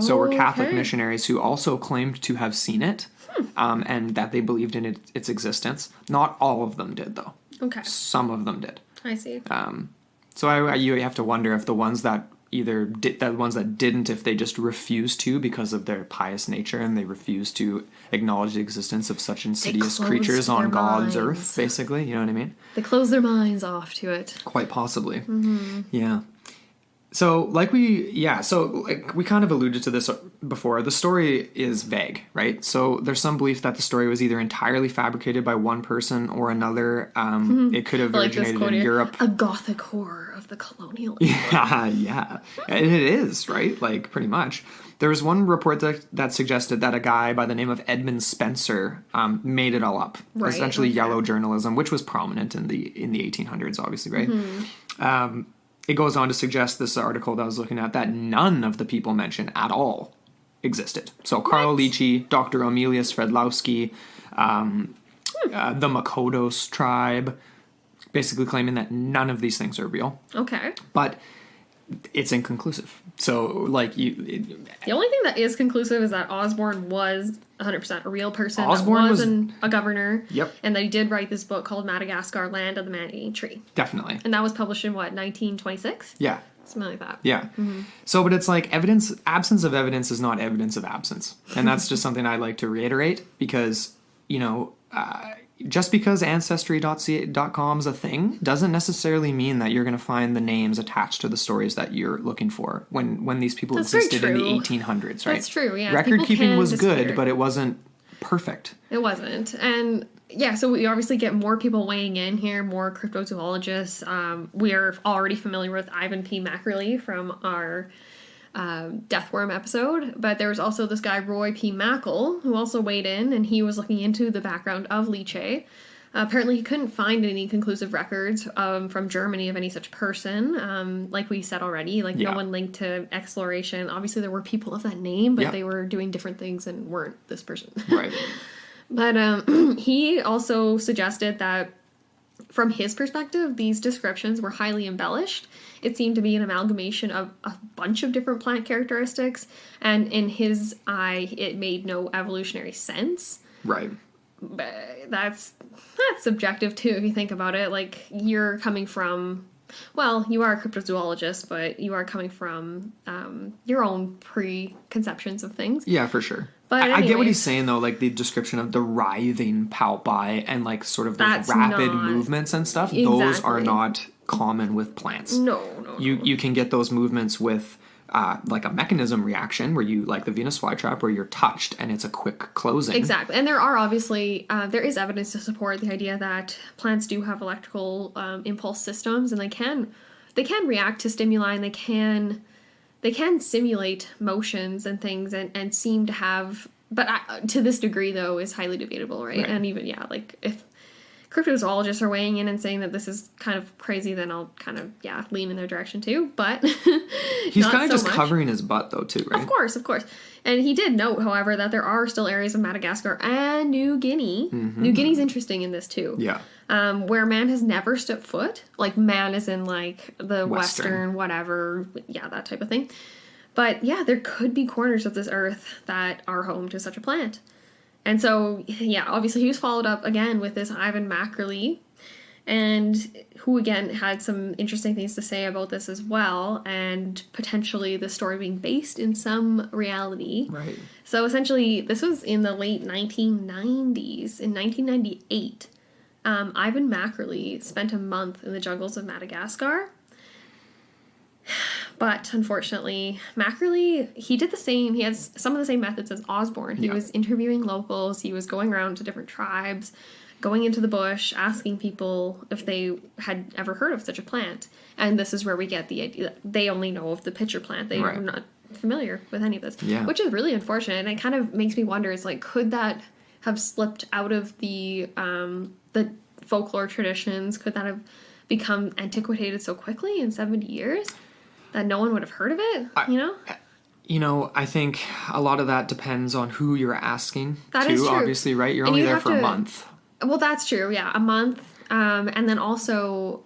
[SPEAKER 1] So were Catholic missionaries who also claimed to have seen it, and that they believed in its existence. Not all of them did, though.
[SPEAKER 2] Okay.
[SPEAKER 1] Some of them did.
[SPEAKER 2] I see.
[SPEAKER 1] So you have to wonder if the ones that didn't, if they just refused to because of their pious nature and they refused to acknowledge the existence of such insidious creatures on God's earth, basically. You know what I mean?
[SPEAKER 2] They closed their minds off to it.
[SPEAKER 1] Quite possibly. Mm-hmm. Yeah. So, we kind of alluded to this before. The story is vague, right? So, there's some belief that the story was either entirely fabricated by one person or another. It could have originated in Europe.
[SPEAKER 2] A gothic horror of the colonial
[SPEAKER 1] era. Yeah. And it is, right? Like, pretty much. There was one report that suggested that a guy by the name of Edmund Spencer made it all up. Right, essentially yellow journalism, which was prominent in the 1800s, obviously, right? Mm-hmm. It goes on to suggest, this article that I was looking at, that none of the people mentioned at all existed. So Carl Leachy, Dr. Emilius Fredlowski, the Makodos tribe, basically claiming that none of these things are real.
[SPEAKER 2] Okay.
[SPEAKER 1] But it's inconclusive. So,
[SPEAKER 2] the only thing that is conclusive is that Osborne was 100% a real person.
[SPEAKER 1] Osborne was
[SPEAKER 2] a governor.
[SPEAKER 1] Yep.
[SPEAKER 2] And that he did write this book called Madagascar, Land of the Man-Eating Tree.
[SPEAKER 1] Definitely.
[SPEAKER 2] And that was published in, 1926?
[SPEAKER 1] Yeah.
[SPEAKER 2] Something like that.
[SPEAKER 1] Yeah. Mm-hmm. So, but it's like absence of evidence is not evidence of absence. And that's just something I like to reiterate because, just because Ancestry.com's a thing doesn't necessarily mean that you're going to find the names attached to the stories that you're looking for when these people existed in the 1800s, right?
[SPEAKER 2] That's true, yeah.
[SPEAKER 1] Record keeping was good, but it wasn't perfect.
[SPEAKER 2] It wasn't. And yeah, so we obviously get more people weighing in here, more cryptozoologists. We are already familiar with Ivan P. Mackerly from our Deathworm episode, but there was also this guy Roy P. Mackle who also weighed in, and he was looking into the background of Leachy. Apparently he couldn't find any conclusive records from Germany of any such person. Like we said already, no one linked to exploration. Obviously there were people of that name, but they were doing different things and weren't this person.
[SPEAKER 1] Right.
[SPEAKER 2] But he also suggested that from his perspective, these descriptions were highly embellished. It seemed to be an amalgamation of a bunch of different plant characteristics, and in his eye, it made no evolutionary sense.
[SPEAKER 1] Right.
[SPEAKER 2] But that's subjective, too, if you think about it. You're coming from... Well, you are a cryptozoologist, but you are coming from your own preconceptions of things.
[SPEAKER 1] Yeah, for sure.
[SPEAKER 2] But
[SPEAKER 1] I get what he's saying, though, the description of the writhing palpi and, sort of those rapid movements and stuff. Exactly. Those are not common with plants.
[SPEAKER 2] No.
[SPEAKER 1] You can get those movements with like a mechanism reaction where you, like the Venus flytrap, where you're touched and it's a quick closing.
[SPEAKER 2] Exactly. And there are obviously, there is evidence to support the idea that plants do have electrical impulse systems, and they can react to stimuli, and they can simulate motions and things, and seem to have, but to this degree though is highly debatable, right? And even, like if cryptozoologists are weighing in and saying that this is kind of crazy, then I'll kind of, lean in their direction too. But
[SPEAKER 1] he's kind of just covering his butt though too, right? Of
[SPEAKER 2] course. And he did note, however, that there are still areas of Madagascar and New Guinea. New Guinea's interesting in this too.
[SPEAKER 1] Yeah.
[SPEAKER 2] Where man has never stepped foot. Like man is in like the Western whatever. Yeah, that type of thing. But yeah, there could be corners of this earth that are home to such a plant. And so, obviously he was followed up again with this Ivan Mackerly, and who again had some interesting things to say about this as well, and potentially the story being based in some reality.
[SPEAKER 1] Right.
[SPEAKER 2] So essentially, this was in the late 1990s. In 1998, Ivan Mackerly spent a month in the jungles of Madagascar. But unfortunately, Mackerly, he did the same. He has some of the same methods as Osborne. He was interviewing locals. He was going around to different tribes, going into the bush, asking people if they had ever heard of such a plant. And this is where we get the idea that they only know of the pitcher plant. They are not familiar with any of this, which is really unfortunate. And it kind of makes me wonder, it's like, could that have slipped out of the folklore traditions? Could that have become antiquated so quickly in 70 years? That no one would have heard of it,
[SPEAKER 1] I think a lot of that depends on who you're asking.
[SPEAKER 2] That is true.
[SPEAKER 1] Obviously, right? You're only there for a month.
[SPEAKER 2] Well, that's true, a month. And then also,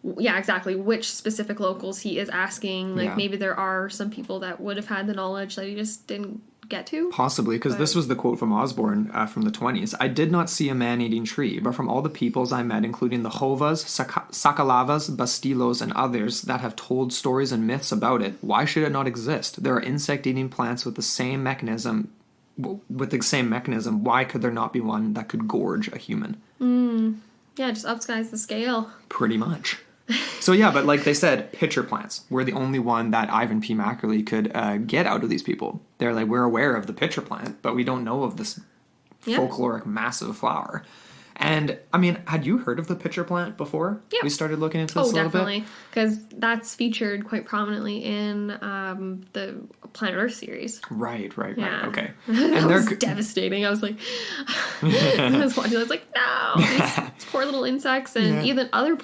[SPEAKER 2] exactly, which specific locals he is asking. Maybe there are some people that would have had the knowledge that he just didn't get to.
[SPEAKER 1] Possibly, because this was the quote from Osborne from the 20s. "I did not see a man-eating tree, but from all the peoples I met, including the Hovas, Sakalavas, Bastilos, and others that have told stories and myths about it, why should it not exist? There are insect-eating plants with the same mechanism. Why could there not be one that could gorge a human?"
[SPEAKER 2] Yeah, just upskies the scale.
[SPEAKER 1] Pretty much. So but like they said, pitcher plants were the only one that Ivan P. Mackerly could get out of these people. They're like, we're aware of the pitcher plant, but we don't know of this folkloric massive flower. And, I mean, had you heard of the pitcher plant before we started looking into this a little bit? Oh,
[SPEAKER 2] definitely. Because that's featured quite prominently in the Planet Earth series.
[SPEAKER 1] Right.
[SPEAKER 2] Yeah.
[SPEAKER 1] Okay.
[SPEAKER 2] And they're devastating. I was like, I was watching, I was like, no, these poor little insects, and even other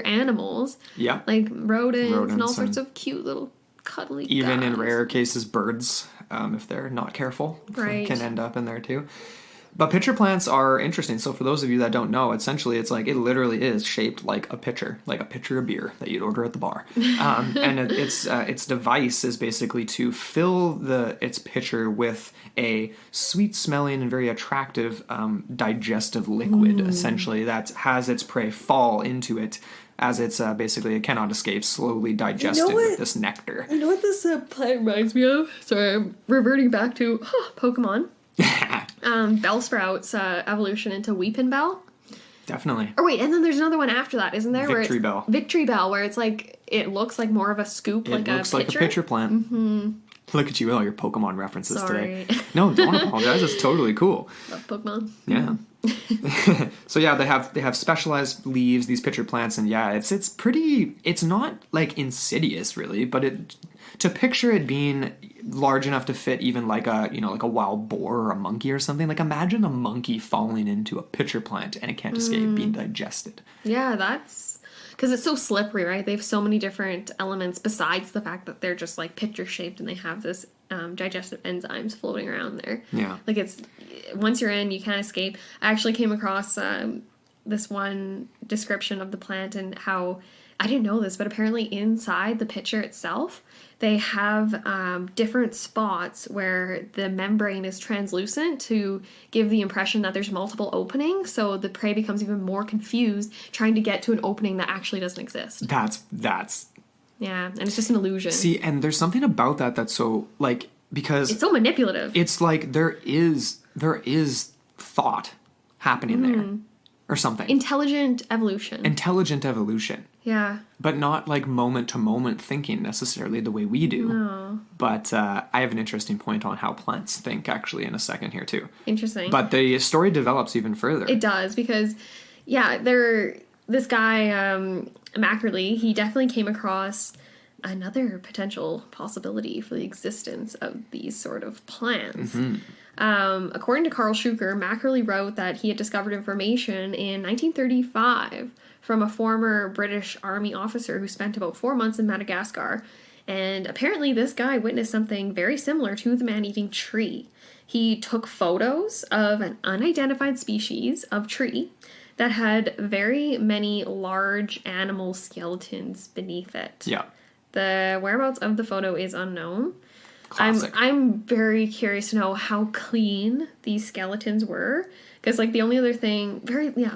[SPEAKER 2] animals.
[SPEAKER 1] Yeah.
[SPEAKER 2] Like rodents and all sorts of cute little cuddly
[SPEAKER 1] even
[SPEAKER 2] guys.
[SPEAKER 1] In rare cases, birds, if they're not careful, can end up in there too. But pitcher plants are interesting. So for those of you that don't know, essentially it's like, it literally is shaped like a pitcher of beer that you'd order at the bar. And its device is basically to fill its pitcher with a sweet smelling and very attractive digestive liquid, essentially, that has its prey fall into it as it's basically, it cannot escape, slowly digested with this nectar.
[SPEAKER 2] You know what this plant reminds me of? Sorry, I'm reverting back to Pokemon. Bellsprout's evolution into Weepin' Bell.
[SPEAKER 1] Definitely.
[SPEAKER 2] Or wait, and then there's another one after that, isn't there?
[SPEAKER 1] Victory Bell.
[SPEAKER 2] Victory Bell, where it's like, it looks like more of a scoop, like a pitcher. It looks like a
[SPEAKER 1] pitcher plant. Mm-hmm. Look at you with all your Pokemon references
[SPEAKER 2] today.
[SPEAKER 1] No, don't apologize. It's totally cool.
[SPEAKER 2] Love Pokemon.
[SPEAKER 1] Yeah. So they have specialized leaves, these pitcher plants, and it's pretty. It's not like insidious really, but to picture it being large enough to fit even like a wild boar or a monkey or something. Like imagine a monkey falling into a pitcher plant and it can't escape being digested. Yeah,
[SPEAKER 2] that's because it's so slippery, right? They have so many different elements besides the fact that they're just like pitcher shaped and they have this digestive enzymes floating around there.
[SPEAKER 1] Yeah,
[SPEAKER 2] like it's once you're in, you can't escape. I actually came across this one description of the plant and how, I didn't know this, but apparently inside the pitcher itself, they have different spots where the membrane is translucent to give the impression that there's multiple openings, so the prey becomes even more confused trying to get to an opening that actually doesn't exist.
[SPEAKER 1] That's
[SPEAKER 2] yeah, and it's just an illusion.
[SPEAKER 1] See, and there's something about that that's so, like, because
[SPEAKER 2] it's so manipulative.
[SPEAKER 1] It's like there is thought happening there or something.
[SPEAKER 2] Intelligent evolution. Yeah.
[SPEAKER 1] But not like moment to moment thinking necessarily the way we do.
[SPEAKER 2] No.
[SPEAKER 1] But I have an interesting point on how plants think actually in a second here too.
[SPEAKER 2] Interesting.
[SPEAKER 1] But the story develops even further.
[SPEAKER 2] It does, because, this guy, Mackerly, he definitely came across another potential possibility for the existence of these sort of plants. According to Carl Schuker, Mackerly wrote that he had discovered information in 1935 from a former British Army officer who spent about 4 months in Madagascar. And apparently this guy witnessed something very similar to the man-eating tree. He took photos of an unidentified species of tree that had very many large animal skeletons beneath it.
[SPEAKER 1] Yeah.
[SPEAKER 2] The whereabouts of the photo is unknown.
[SPEAKER 1] Classic.
[SPEAKER 2] I'm very curious to know how clean these skeletons were. Because, like, the only other thing,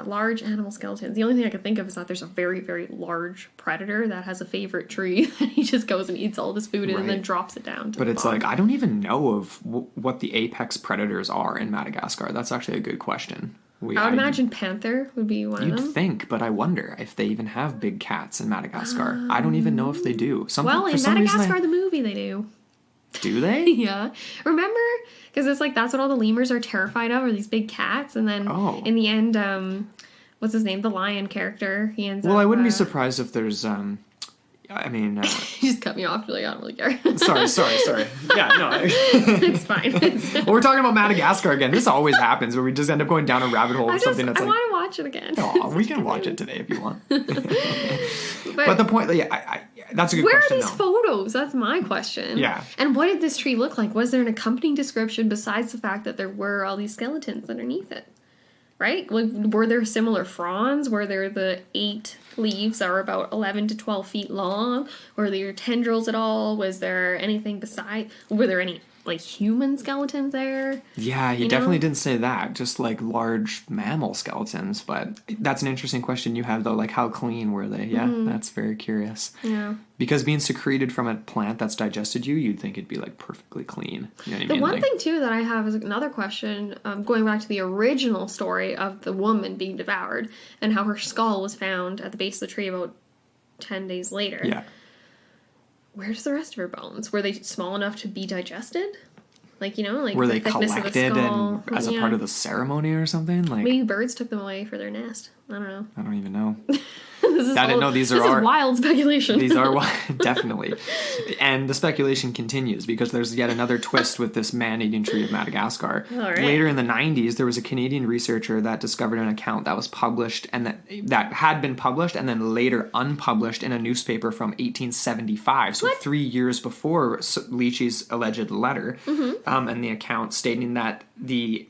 [SPEAKER 2] large animal skeletons. The only thing I can think of is that there's a very, very large predator that has a favorite tree that he just goes and eats all of his food in and then drops it down to
[SPEAKER 1] But
[SPEAKER 2] the
[SPEAKER 1] it's
[SPEAKER 2] pond.
[SPEAKER 1] like, I don't even know of what the apex predators are in Madagascar. That's actually a good question.
[SPEAKER 2] I would imagine panther would be one of
[SPEAKER 1] You'd
[SPEAKER 2] them.
[SPEAKER 1] think, but I wonder if they even have big cats in Madagascar. I don't even know if they do.
[SPEAKER 2] Well, in Madagascar, the movie, they do.
[SPEAKER 1] Do they?
[SPEAKER 2] Yeah. Remember? Because it's like, that's what all the lemurs are terrified of, are these big cats. And then in the end, what's his name? The lion character. He ends up...
[SPEAKER 1] Well, I wouldn't be surprised if there's...
[SPEAKER 2] You just cut me off. You're like, I don't really care.
[SPEAKER 1] Sorry. Yeah, no.
[SPEAKER 2] It's fine.
[SPEAKER 1] Well, we're talking about Madagascar again. This always happens where we just end up going down a rabbit hole of something that's
[SPEAKER 2] I
[SPEAKER 1] like...
[SPEAKER 2] want to watch it again.
[SPEAKER 1] Oh, we can watch it today if you want. But the point... that's a good
[SPEAKER 2] where
[SPEAKER 1] question,
[SPEAKER 2] are these photos? That's my question.
[SPEAKER 1] Yeah.
[SPEAKER 2] And what did this tree look like? Was there an accompanying description besides the fact that there were all these skeletons underneath it? Right? Like, were there similar fronds? Were there the 8 leaves that were about 11 to 12 feet long? Were there tendrils at all? Was there anything beside? Were there any, like, human skeletons there?
[SPEAKER 1] Yeah, he definitely didn't say that. Just, like, large mammal skeletons. But that's an interesting question you have, though. Like, how clean were they? Yeah, that's very curious.
[SPEAKER 2] Yeah.
[SPEAKER 1] Because being secreted from a plant that's digested you, you'd think it'd be, like, perfectly clean. You know what I mean?
[SPEAKER 2] The one thing, too, that I have is another question, going back to the original story of the woman being devoured and how her skull was found at the base of the tree about 10 days later.
[SPEAKER 1] Yeah.
[SPEAKER 2] Where's the rest of her bones? Were they small enough to be digested? Like, like
[SPEAKER 1] were
[SPEAKER 2] the
[SPEAKER 1] they
[SPEAKER 2] thickness of the
[SPEAKER 1] collected
[SPEAKER 2] skull?
[SPEAKER 1] and as a part of the ceremony or something? Like,
[SPEAKER 2] maybe birds took them away for their nest. I don't know.
[SPEAKER 1] I don't even know.
[SPEAKER 2] I didn't know
[SPEAKER 1] these
[SPEAKER 2] are wild speculation.
[SPEAKER 1] These are definitely. And the speculation continues because there's yet another twist with this man-eating tree of Madagascar.
[SPEAKER 2] All right.
[SPEAKER 1] Later in the 90s, there was a Canadian researcher that discovered an account that was published and that had been published and then later unpublished in a newspaper from 1875. So 3 years before Leachy's alleged letter, and the account stating that the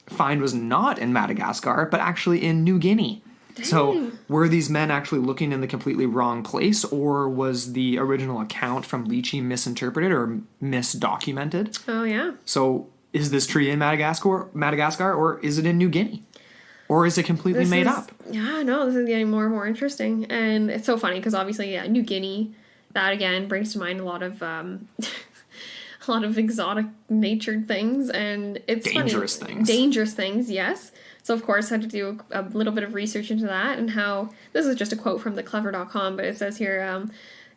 [SPEAKER 1] find was not in Madagascar, but actually in New Guinea. Dang. So were these men actually looking in the completely wrong place, or was the original account from Leachy misinterpreted or misdocumented?
[SPEAKER 2] Oh, yeah.
[SPEAKER 1] So is this tree in Madagascar, or is it in New Guinea? Or is it completely made up?
[SPEAKER 2] Yeah, no, this is getting more and more interesting. And it's so funny because obviously, New Guinea, that again brings to mind a lot of... a lot of exotic natured things, and it's
[SPEAKER 1] dangerous things.
[SPEAKER 2] Dangerous things, yes. So of course I had to do a little bit of research into that and how, this is just a quote from theclever.com, but it says here,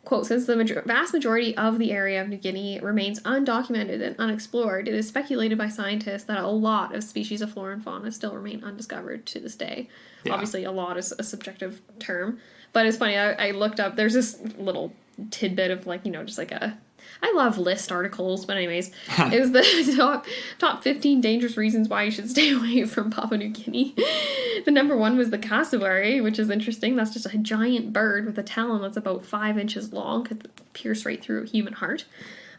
[SPEAKER 2] quote, since the vast majority of the area of New Guinea remains undocumented and unexplored, it is speculated by scientists that a lot of species of flora and fauna still remain undiscovered to this day. Yeah. Obviously a lot is a subjective term, but it's funny, I looked up, there's this little tidbit of like, just like I love list articles, but anyways, it was the top 15 dangerous reasons why you should stay away from Papua New Guinea. The number 1 was the cassowary, which is interesting. That's just a giant bird with a talon that's about 5 inches long, could pierce right through a human heart.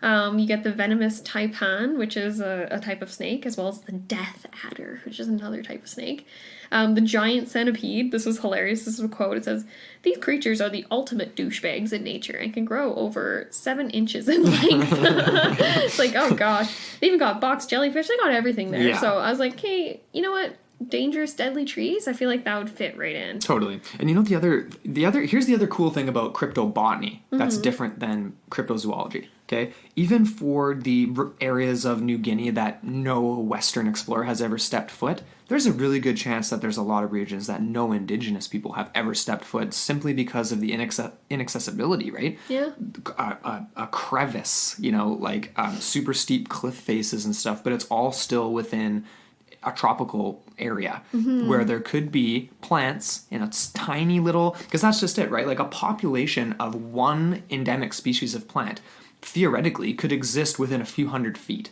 [SPEAKER 2] You get the venomous taipan, which is a type of snake, as well as the death adder, which is another type of snake. The giant centipede, this was hilarious, this is a quote, it says, these creatures are the ultimate douchebags in nature and can grow over 7 inches in length. It's like, oh gosh. They even got box jellyfish, they got everything there. Yeah. So I was like, hey, you know what? dangerous, deadly trees, I feel like that would fit right in.
[SPEAKER 1] Totally. And here's the other cool thing about cryptobotany that's different than cryptozoology. Okay, even for the areas of New Guinea that no Western explorer has ever stepped foot, there's a really good chance that there's a lot of regions that no indigenous people have ever stepped foot, simply because of the inaccessibility, right?
[SPEAKER 2] Yeah.
[SPEAKER 1] A crevice, like super steep cliff faces and stuff, but it's all still within a tropical area where there could be plants in a tiny little, because that's just it, right? Like a population of one endemic species of plant theoretically could exist within a few hundred feet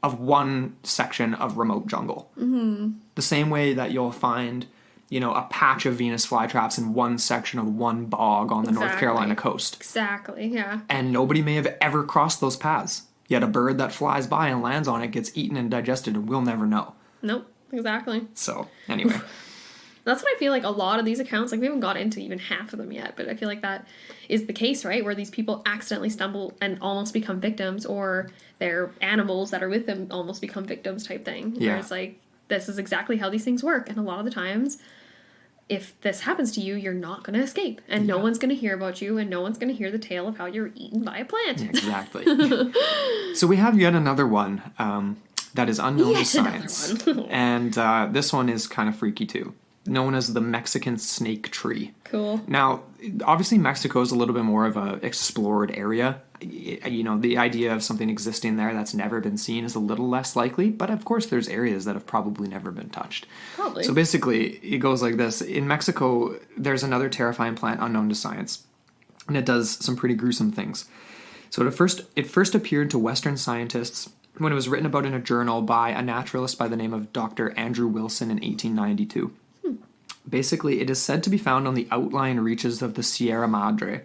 [SPEAKER 1] of one section of remote jungle. The same way that you'll find, a patch of Venus flytraps in one section of one bog on the North Carolina coast.
[SPEAKER 2] Exactly, yeah.
[SPEAKER 1] And nobody may have ever crossed those paths. Yet a bird that flies by and lands on it gets eaten and digested, and we'll never know.
[SPEAKER 2] Nope, exactly.
[SPEAKER 1] So, anyway.
[SPEAKER 2] That's what I feel like a lot of these accounts, like we haven't got into even half of them yet, but I feel like that is the case, right? Where these people accidentally stumble and almost become victims, or their animals that are with them almost become victims type thing.
[SPEAKER 1] Yeah.
[SPEAKER 2] Where it's like, this is exactly how these things work. And a lot of the times, if this happens to you, you're not going to escape. And no one's going to hear about you, and no one's going to hear the tale of how you're eaten by a plant.
[SPEAKER 1] Exactly. So we have yet another one that is unknown to science. And this one is kind of freaky too. Known as the Mexican snake tree.
[SPEAKER 2] Cool.
[SPEAKER 1] Now, obviously Mexico is a little bit more of a explored area. The idea of something existing there that's never been seen is a little less likely, but of course there's areas that have probably never been touched.
[SPEAKER 2] Probably.
[SPEAKER 1] So basically, it goes like this. In Mexico, there's another terrifying plant unknown to science, and it does some pretty gruesome things. So it first appeared to Western scientists when it was written about in a journal by a naturalist by the name of Dr. Andrew Wilson in 1892. Basically, it is said to be found on the outlying reaches of the Sierra Madre.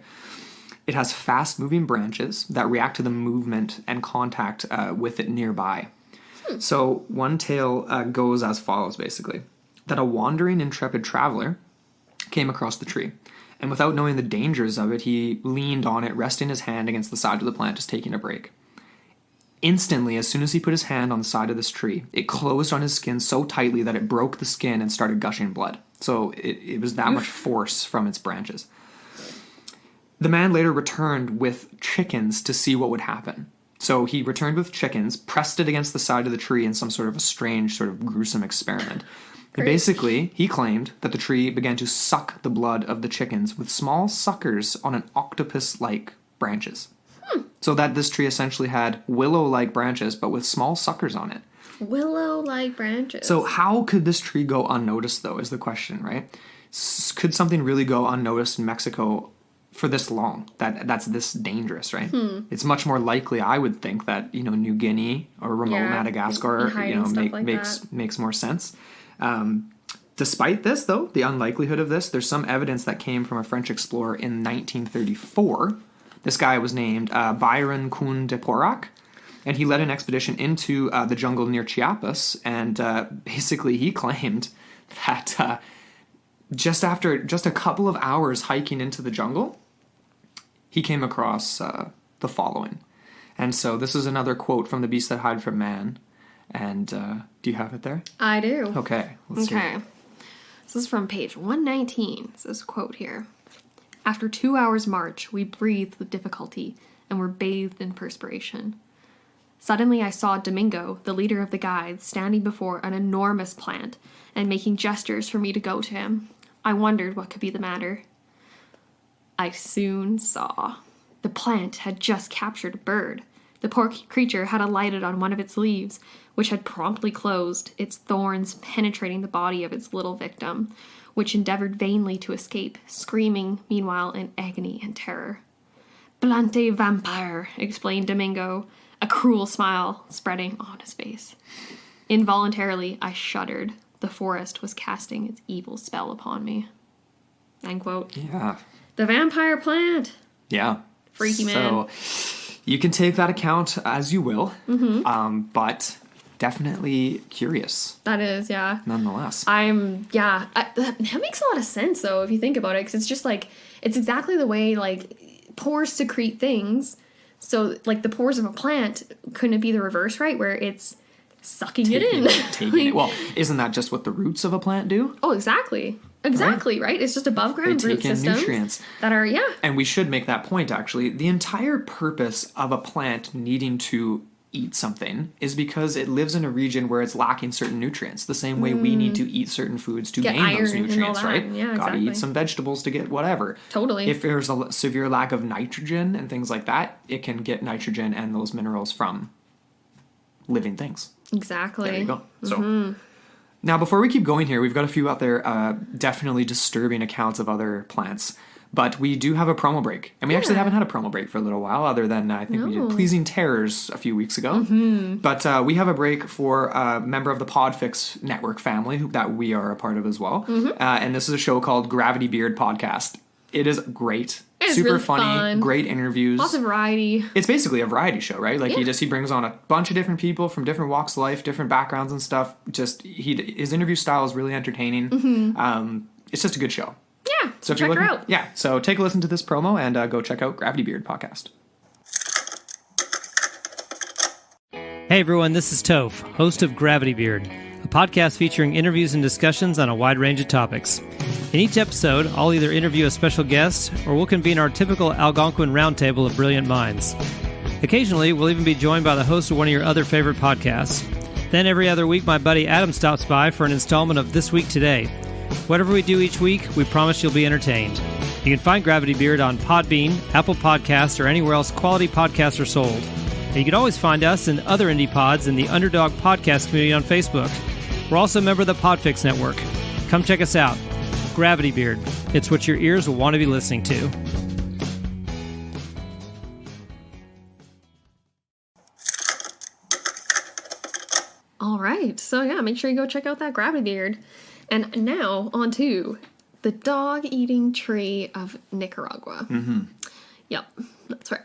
[SPEAKER 1] It has fast-moving branches that react to the movement and contact with it nearby. So one tale goes as follows, basically. That a wandering, intrepid traveler came across the tree, and without knowing the dangers of it, he leaned on it, resting his hand against the side of the plant, just taking a break. Instantly, as soon as he put his hand on the side of this tree, it closed on his skin so tightly that it broke the skin and started gushing blood. So it was that much force from its branches. The man later returned with chickens to see what would happen. So he returned with chickens, pressed it against the side of the tree in some sort of a strange, sort of gruesome experiment. And basically, he claimed that the tree began to suck the blood of the chickens with small suckers on an octopus-like branches. So that this tree essentially had willow-like branches, but with small suckers on it.
[SPEAKER 2] Willow-like branches.
[SPEAKER 1] So how could this tree go unnoticed, though, is the question, right? Could something really go unnoticed in Mexico for this long? That's this dangerous, right? It's much more likely, I would think, that New Guinea or remote Madagascar makes more sense. Despite this, though, the unlikelihood of this, there's some evidence that came from a French explorer in 1934. This guy was named Byron Cun de Porac, and he led an expedition into the jungle near Chiapas, and basically he claimed that just a couple of hours hiking into the jungle, he came across the following. And so this is another quote from The Beasts That Hide from Man. And do you have it there?
[SPEAKER 2] I do.
[SPEAKER 1] Okay, let's hear it.
[SPEAKER 2] This is from page 119. This is a quote here. After 2 hours' march, we breathed with difficulty and were bathed in perspiration. Suddenly I saw Domingo, the leader of the guides, standing before an enormous plant and making gestures for me to go to him. I wondered what could be the matter. I soon saw. The plant had just captured a bird. The poor creature had alighted on one of its leaves, which had promptly closed, its thorns penetrating the body of its little victim, which endeavored vainly to escape, screaming, meanwhile, in agony and terror. "Blante vampire," explained Domingo, a cruel smile spreading on his face. Involuntarily, I shuddered. The forest was casting its evil spell upon me. End quote.
[SPEAKER 1] Yeah.
[SPEAKER 2] The vampire plant.
[SPEAKER 1] Yeah.
[SPEAKER 2] Freaky man.
[SPEAKER 1] So you can take that account as you will, but definitely curious.
[SPEAKER 2] That is, yeah.
[SPEAKER 1] Nonetheless.
[SPEAKER 2] That makes a lot of sense, though, if you think about it, because it's just like, it's exactly the way, like, pores secrete things. So, like, the pores of a plant, couldn't it be the reverse, right? Where it's sucking it in.
[SPEAKER 1] Taking it. Well, isn't that just what the roots of a plant do?
[SPEAKER 2] Oh, exactly. Exactly, right? It's just above ground root systems
[SPEAKER 1] nutrients
[SPEAKER 2] that are,
[SPEAKER 1] And we should make that point, actually. The entire purpose of a plant needing to eat something is because it lives in a region where it's lacking certain nutrients. The same way we need to eat certain foods to gain those nutrients, right?
[SPEAKER 2] Yeah, exactly.
[SPEAKER 1] Gotta eat some vegetables to get whatever.
[SPEAKER 2] Totally.
[SPEAKER 1] If there's a severe lack of nitrogen and things like that, it can get nitrogen and those minerals from living things.
[SPEAKER 2] Exactly.
[SPEAKER 1] There you go. So now, before we keep going here, we've got a few out there definitely disturbing accounts of other plants. But we do have a promo break. And we actually haven't had a promo break for a little while, other than I think we did Pleasing Terrors a few weeks ago. But we have a break for a member of the Podfix Network family that we are a part of as well. And this is a show called Gravity Beard Podcast. It is great. Super
[SPEAKER 2] really
[SPEAKER 1] funny,
[SPEAKER 2] fun.
[SPEAKER 1] Great interviews.
[SPEAKER 2] Lots of variety.
[SPEAKER 1] It's basically a variety show, right? Like he brings on a bunch of different people from different walks of life, different backgrounds and stuff. His interview style is really entertaining. It's just a good show.
[SPEAKER 2] Yeah,
[SPEAKER 1] so if
[SPEAKER 2] check
[SPEAKER 1] you're
[SPEAKER 2] her
[SPEAKER 1] looking,
[SPEAKER 2] out.
[SPEAKER 1] Yeah, so take a listen to this promo and go check out Gravity Beard Podcast.
[SPEAKER 3] Hey everyone, this is Toph, host of Gravity Beard, a podcast featuring interviews and discussions on a wide range of topics. In each episode, I'll either interview a special guest or we'll convene our typical Algonquin roundtable of brilliant minds. Occasionally, we'll even be joined by the host of one of your other favorite podcasts. Then every other week, my buddy Adam stops by for an installment of This Week Today. Whatever we do each week, we promise you'll be entertained. You can find Gravity Beard on Podbean, Apple Podcasts, or anywhere else quality podcasts are sold. And you can always find us and other indie pods in the Underdog Podcast community on Facebook. We're also a member of the Podfix Network. Come check us out. Gravity Beard. It's what your ears will want to be listening to.
[SPEAKER 2] All right. So, make sure you go check out that Gravity Beard. And now, on to the dog-eating tree of Nicaragua. Yep, that's right.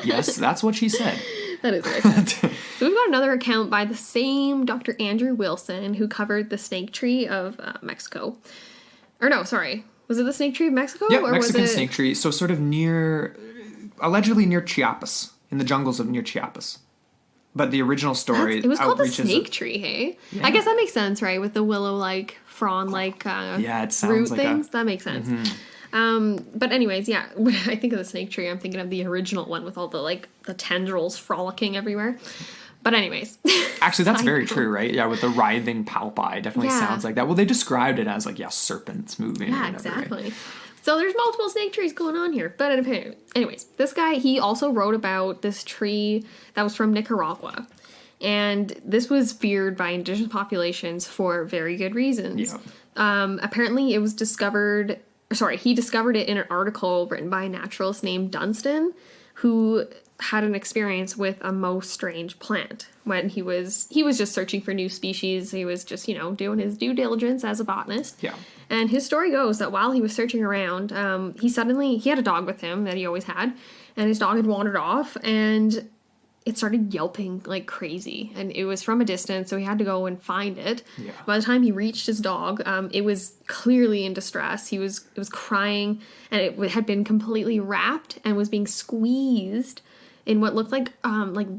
[SPEAKER 1] Yes, that's what she said.
[SPEAKER 2] That is what I said. So we've got another account by the same Dr. Andrew Wilson, who covered the snake tree of Mexico. Or no, sorry. Was it the snake tree of Mexico?
[SPEAKER 1] Yeah,
[SPEAKER 2] or
[SPEAKER 1] Mexican
[SPEAKER 2] was it...
[SPEAKER 1] snake tree. So sort of allegedly near Chiapas, in the jungles of near Chiapas. But the original story...
[SPEAKER 2] It was called the snake tree, hey? Yeah. I guess that makes sense, right? With the willow-like, frond-like
[SPEAKER 1] it sounds
[SPEAKER 2] root
[SPEAKER 1] like
[SPEAKER 2] things. That makes sense. But anyways, when I think of the snake tree, I'm thinking of the original one with all the tendrils frolicking everywhere. But anyways.
[SPEAKER 1] Actually, that's very true, right? Yeah, with the writhing palpi. Definitely sounds like that. Well, they described it as serpents moving.
[SPEAKER 2] Yeah, exactly. Right? So there's multiple snake trees going on here. But anyways, this guy, he also wrote about this tree that was from Nicaragua. And this was feared by indigenous populations for very good reasons. Yeah. Apparently, it was discovered... he discovered it in an article written by a naturalist named Dunstan, who had an experience with a most strange plant when he was just searching for new species. He was just, doing his due diligence as a botanist. Yeah. And his story goes that while he was searching around, he had a dog with him that he always had, and his dog had wandered off, and it started yelping like crazy, and it was from a distance, so he had to go and find it. Yeah. By the time he reached his dog, it was clearly in distress. It was crying, and it had been completely wrapped and was being squeezed in what looked like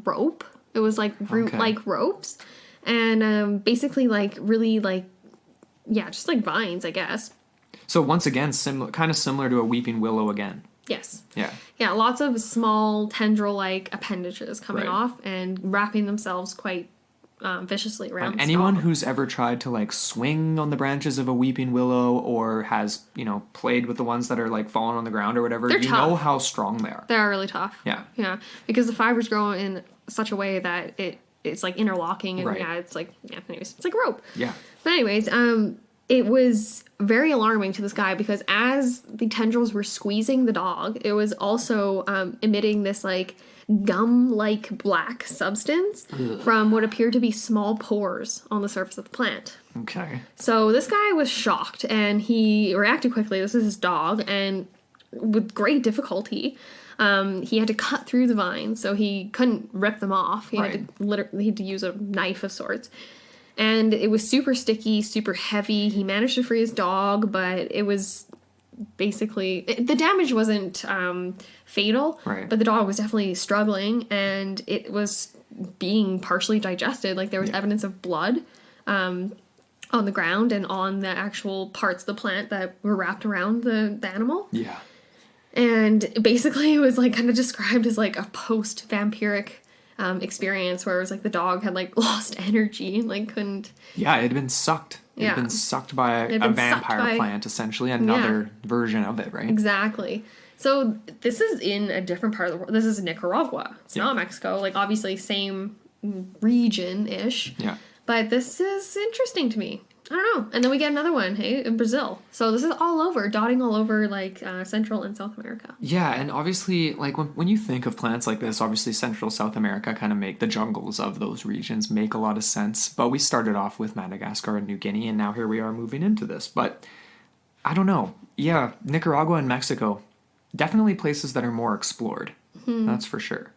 [SPEAKER 2] rope. It was like root-like ropes, and basically just like vines, I guess.
[SPEAKER 1] So once again, kind of similar to a weeping willow again.
[SPEAKER 2] Yes.
[SPEAKER 1] Yeah.
[SPEAKER 2] Yeah, lots of small tendril-like appendages coming off and wrapping themselves quite viciously around the
[SPEAKER 1] anyone
[SPEAKER 2] stalk.
[SPEAKER 1] Who's ever tried to swing on the branches of a weeping willow or has, played with the ones that are falling on the ground or whatever,
[SPEAKER 2] They're tough.
[SPEAKER 1] Know how strong they are.
[SPEAKER 2] They are really tough.
[SPEAKER 1] Yeah.
[SPEAKER 2] Yeah, because the fibers grow in such a way that it's interlocking and anyways, it's like rope. Yeah. But anyways, it was very alarming to this guy because as the tendrils were squeezing the dog, it was also emitting this gum-like black substance from what appeared to be small pores on the surface of the plant.
[SPEAKER 1] Okay.
[SPEAKER 2] So this guy was shocked and he reacted quickly. This is his dog, and with great difficulty, he had to cut through the vines, so he couldn't rip them off. He had to use a knife of sorts. And it was super sticky, super heavy. He managed to free his dog, but it was basically, the damage wasn't fatal,
[SPEAKER 1] Right.
[SPEAKER 2] but the dog was definitely struggling, and it was being partially digested. Like, there was evidence of blood on the ground and on the actual parts of the plant that were wrapped around the animal.
[SPEAKER 1] Yeah.
[SPEAKER 2] And basically, it was like kind of described as like a post-vampiric experience, where it was like the dog had like lost energy and like couldn't.
[SPEAKER 1] Yeah, it had been sucked. It had
[SPEAKER 2] Yeah.
[SPEAKER 1] been sucked by a
[SPEAKER 2] been sucked
[SPEAKER 1] vampire
[SPEAKER 2] by-
[SPEAKER 1] plant, essentially, another version of it, right?
[SPEAKER 2] Exactly. So this is in a different part of the world. This is Nicaragua. It's not Mexico. Like, obviously same region-ish.
[SPEAKER 1] Yeah.
[SPEAKER 2] But this is interesting to me. I don't know. And then we get another one, hey, in Brazil. So this is all over, dotting all over, like, Central and South America.
[SPEAKER 1] Yeah, and obviously, like, when you think of plants like this, obviously Central South America kind of make the jungles of those regions make a lot of sense. But we started off with Madagascar and New Guinea, and now here we are moving into this. But I don't know. Yeah, Nicaragua and Mexico, definitely places that are more explored. That's for sure.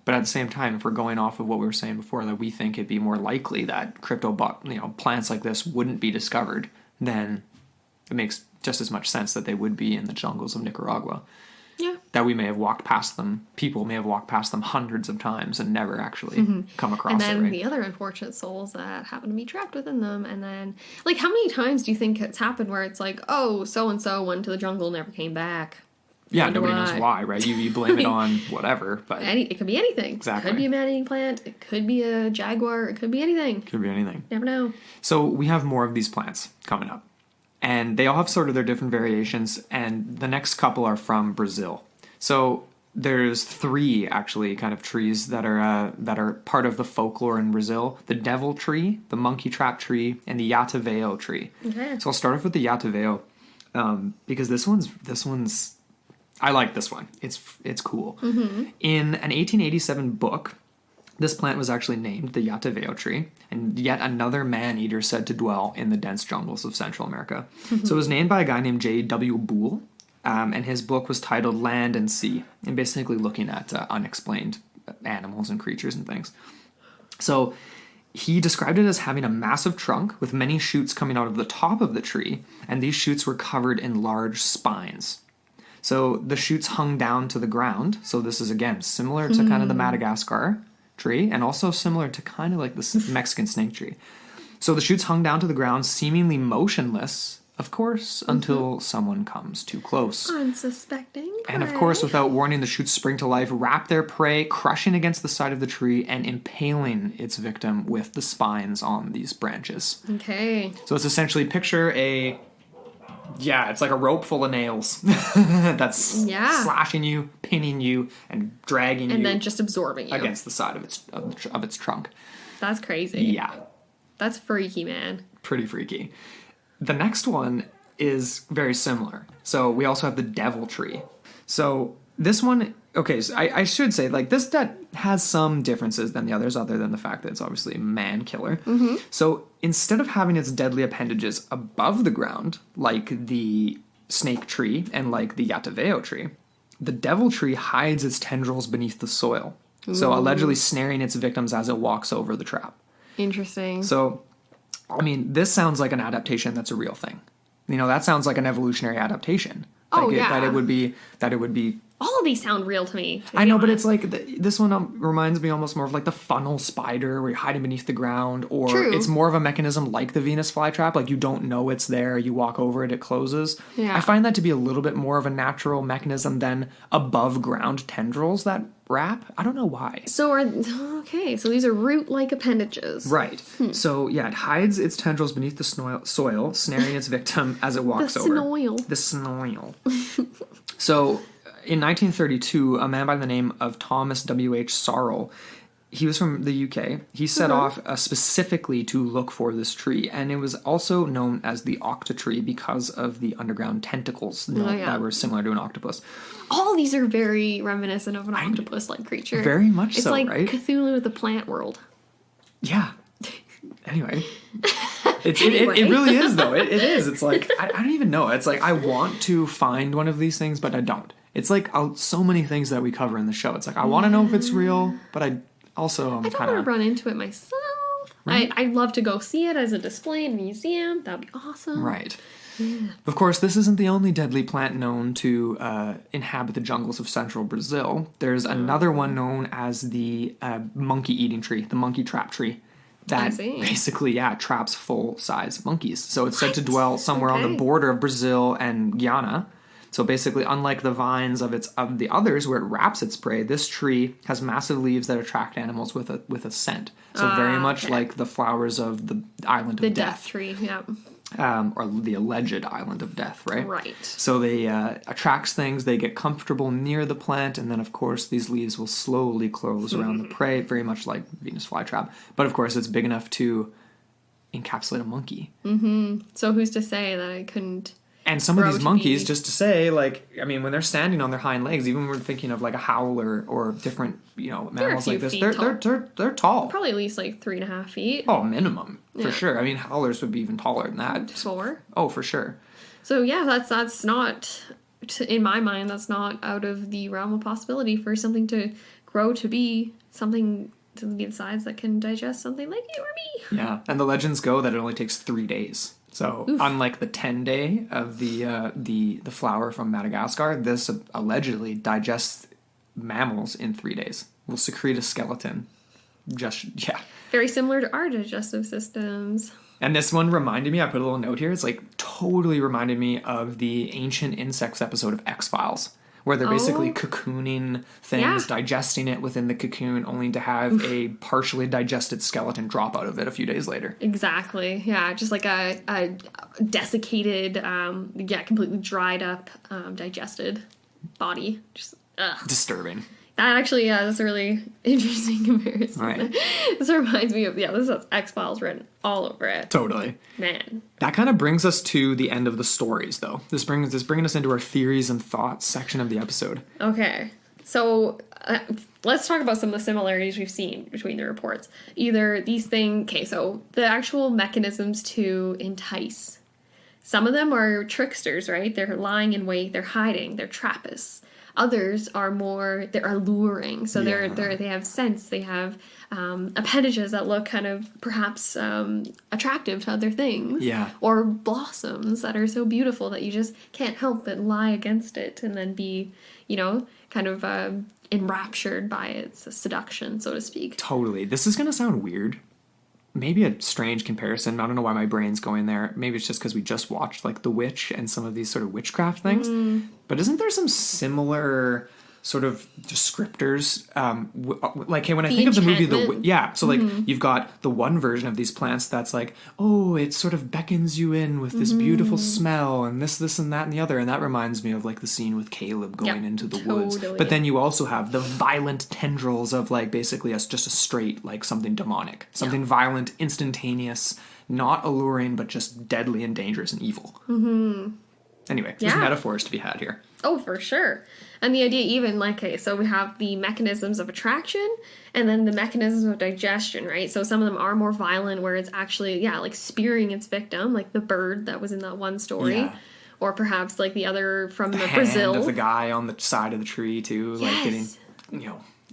[SPEAKER 1] But at the same time, if we're going off of what we were saying before, that we think it'd be more likely that plants like this wouldn't be discovered, then it makes just as much sense that they would be in the jungles of Nicaragua.
[SPEAKER 2] Yeah.
[SPEAKER 1] That we may have walked past them, people may have walked past them hundreds of times and never actually come across
[SPEAKER 2] And then
[SPEAKER 1] it, right?
[SPEAKER 2] the other unfortunate souls that happen to be trapped within them. And then, like, how many times do you think it's happened where it's like, oh, so-and-so went to the jungle, never came back?
[SPEAKER 1] Yeah,
[SPEAKER 2] Wonder
[SPEAKER 1] nobody knows why, right? You blame it on whatever, but
[SPEAKER 2] It could be anything.
[SPEAKER 1] Exactly.
[SPEAKER 2] It could be a man-eating plant. It could be a jaguar. It could be anything.
[SPEAKER 1] could be anything.
[SPEAKER 2] Never know.
[SPEAKER 1] So we have more of these plants coming up, and they all have sort of their different variations, and the next couple are from Brazil. So there's 3 actually kind of trees that are part of the folklore in Brazil: the devil tree, the monkey trap tree, and the yataveo tree.
[SPEAKER 2] Okay.
[SPEAKER 1] So I'll start off with the yataveo because this one's I like this one. It's cool. In an 1887 book, this plant was actually named the yataveo tree, and yet another man-eater said to dwell in the dense jungles of Central America. So it was named by a guy named J.W. Boole, and his book was titled Land and Sea, and basically looking at unexplained animals and creatures and things. So he described it as having a massive trunk with many shoots coming out of the top of the tree, and these shoots were covered in large spines. So the shoots hung down to the ground. So this is, again, similar to kind of the Madagascar tree, and also similar to kind of like the Mexican snake tree. So the shoots hung down to the ground, seemingly motionless, of course, until someone comes too close.
[SPEAKER 2] Unsuspecting prey.
[SPEAKER 1] And of course, without warning, the shoots spring to life, wrap their prey, crushing against the side of the tree, and impaling its victim with the spines on these branches.
[SPEAKER 2] Okay.
[SPEAKER 1] So it's essentially, picture it's like a rope full of nails that's slashing you, pinning you, and dragging you.
[SPEAKER 2] And then just absorbing you.
[SPEAKER 1] Against the side of its trunk.
[SPEAKER 2] That's crazy.
[SPEAKER 1] Yeah.
[SPEAKER 2] That's freaky, man.
[SPEAKER 1] Pretty freaky. The next one is very similar. So we also have the devil tree. So this one, okay, so I should say, like, that has some differences than the others, other than the fact that it's obviously a man killer. So instead of having its deadly appendages above the ground, like the snake tree and like the yataveo tree, the devil tree hides its tendrils beneath the soil. So allegedly snaring its victims as it walks over the trap.
[SPEAKER 2] Interesting.
[SPEAKER 1] So, I mean, this sounds like an adaptation that's a real thing. You know, that sounds like an evolutionary adaptation. That it would be.
[SPEAKER 2] All of these sound real to me.
[SPEAKER 1] I know, but it's like this one reminds me almost more of like the funnel spider, where you're hiding beneath the ground, or
[SPEAKER 2] True.
[SPEAKER 1] It's more of a mechanism like the Venus flytrap. Like, you don't know it's there, you walk over it, it closes.
[SPEAKER 2] Yeah.
[SPEAKER 1] I find that to be a little bit more of a natural mechanism than above ground tendrils that wrap. I don't know why.
[SPEAKER 2] So these are root-like appendages.
[SPEAKER 1] Right. So, yeah, it hides its tendrils beneath the soil, snaring its victim as it walks over. The snoil. So, in 1932, a man by the name of Thomas W.H. Sarle, he was from the UK. He set off specifically to look for this tree, and it was also known as the octa tree because of the underground tentacles that were similar to an octopus.
[SPEAKER 2] All these are very reminiscent of an octopus-like creature.
[SPEAKER 1] Very much
[SPEAKER 2] it's
[SPEAKER 1] so,
[SPEAKER 2] like
[SPEAKER 1] right?
[SPEAKER 2] Cthulhu with the plant world.
[SPEAKER 1] Yeah. Anyway. It really is, though. It is. It's like, I don't even know. It's like, I want to find one of these things, but I don't. It's like so many things that we cover in the show. It's like, I want to know if it's real, but I also am
[SPEAKER 2] I don't want to run into it myself. Right? I'd love to go see it as a display in a museum. That would be awesome.
[SPEAKER 1] Right. Of course, this isn't the only deadly plant known to inhabit the jungles of central Brazil. There's another one known as the monkey-eating tree, the monkey trap tree, that basically, traps full-size monkeys. So it's said to dwell somewhere on the border of Brazil and Guyana. So basically, unlike the vines of the others where it wraps its prey, this tree has massive leaves that attract animals with a scent. So very much like the flowers of the island of
[SPEAKER 2] the
[SPEAKER 1] death.
[SPEAKER 2] death tree, yeah.
[SPEAKER 1] Or the alleged island of death, right?
[SPEAKER 2] Right.
[SPEAKER 1] So they attracts things, they get comfortable near the plant, and then of course these leaves will slowly close around the prey, very much like Venus flytrap. But of course it's big enough to encapsulate a monkey.
[SPEAKER 2] So who's to say that I couldn't...
[SPEAKER 1] And some of these monkeys, just to say, like, I mean, when they're standing on their hind legs, even when we're thinking of like a howler or different, mammals like this, they're tall.
[SPEAKER 2] Probably at least like 3.5 feet.
[SPEAKER 1] Oh, minimum, for sure. I mean, howlers would be even taller than that.
[SPEAKER 2] 4.
[SPEAKER 1] Oh, for sure.
[SPEAKER 2] So yeah, that's not, in my mind, that's not out of the realm of possibility for something to grow to be something to be the size that can digest something like you or me.
[SPEAKER 1] Yeah, and the legends go that it only takes 3 days. So unlike the 10-day of the flower from Madagascar, this allegedly digests mammals in 3 days. Will secrete a skeleton.
[SPEAKER 2] Very similar to our digestive systems.
[SPEAKER 1] And this one reminded me, I put a little note here, it's like totally reminded me of the Ancient Insects episode of X-Files, where they're basically cocooning things, digesting it within the cocoon, only to have a partially digested skeleton drop out of it a few days later.
[SPEAKER 2] Exactly. Yeah, just like a desiccated, completely dried up, digested body. Just
[SPEAKER 1] disturbing.
[SPEAKER 2] That actually, that's a really interesting comparison.
[SPEAKER 1] Right.
[SPEAKER 2] This reminds me of, this is X-Files written all over it.
[SPEAKER 1] Totally.
[SPEAKER 2] Man.
[SPEAKER 1] That kind of brings us to the end of the stories, though. This bringing us into our theories and thoughts section of the episode.
[SPEAKER 2] Okay. So let's talk about some of the similarities we've seen between the reports. Either these things... Okay, so the actual mechanisms to entice. Some of them are tricksters, right? They're lying in wait, they're hiding, they're trappists. Others are more, they're alluring. So they have scents, they have appendages that look kind of perhaps attractive to other things.
[SPEAKER 1] Yeah.
[SPEAKER 2] Or blossoms that are so beautiful that you just can't help but lie against it and then be, kind of enraptured by its seduction, so to speak.
[SPEAKER 1] Totally. This is going to sound weird. Maybe a strange comparison. I don't know why my brain's going there. Maybe it's just because we just watched like The Witch and some of these sort of witchcraft things. But isn't there some similar sort of descriptors? Like, hey, when I think of the movie, so like you've got the one version of these plants that's like, oh, it sort of beckons you in with this beautiful smell and this and that and the other. And that reminds me of like the scene with Caleb going into the woods. But then you also have the violent tendrils of like basically just a straight, like something demonic, something violent, instantaneous, not alluring, but just deadly and dangerous and evil. Anyway, there's metaphors to be had here.
[SPEAKER 2] Oh, for sure. And the idea even, like, okay, so we have the mechanisms of attraction and then the mechanisms of digestion, right? So some of them are more violent where it's actually, like spearing its victim, like the bird that was in that one story. Yeah. Or perhaps like the other from the Brazil.
[SPEAKER 1] Hand of the guy on the side of the tree, too, like getting,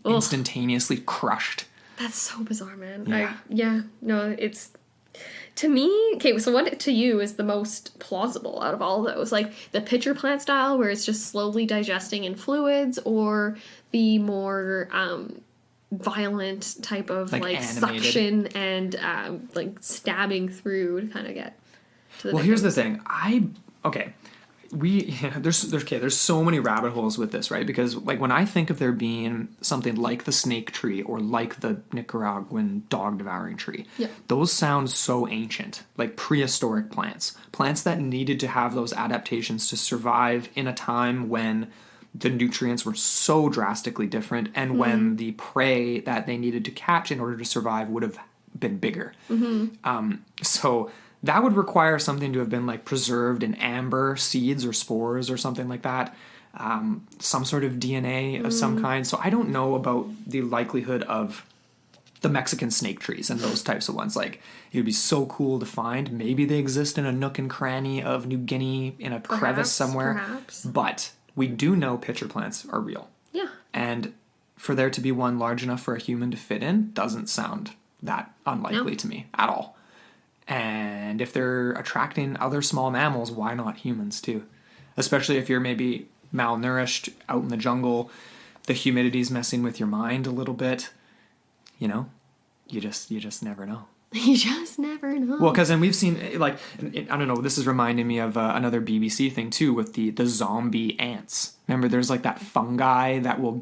[SPEAKER 1] instantaneously crushed.
[SPEAKER 2] That's so bizarre, man.
[SPEAKER 1] Yeah.
[SPEAKER 2] It's... To me, okay, so what to you is the most plausible out of all those? Like the pitcher plant style where it's just slowly digesting in fluids, or the more violent type of like suction and like stabbing through to kind of get to the victim.
[SPEAKER 1] Here's the thing. There's so many rabbit holes with this, right? Because like when I think of there being something like the snake tree or like the Nicaraguan dog devouring tree, those sound so ancient, like prehistoric plants that needed to have those adaptations to survive in a time when the nutrients were so drastically different and when the prey that they needed to catch in order to survive would have been bigger. So that would require something to have been like preserved in amber seeds or spores or something like that. Some sort of DNA of some kind. So I don't know about the likelihood of the Mexican snake trees and those types of ones. Like, it would be so cool to find. Maybe they exist in a nook and cranny of New Guinea in a crevice somewhere.
[SPEAKER 2] Perhaps.
[SPEAKER 1] But we do know pitcher plants are real.
[SPEAKER 2] Yeah.
[SPEAKER 1] And for there to be one large enough for a human to fit in doesn't sound that unlikely to me at all. And if they're attracting other small mammals, why not humans too? Especially if you're maybe malnourished out in the jungle, the humidity's messing with your mind a little bit. You know, you just never know.
[SPEAKER 2] You just never know.
[SPEAKER 1] Well, because then we've seen, like, I don't know, this is reminding me of another BBC thing too with the zombie ants. Remember, there's like that fungi that will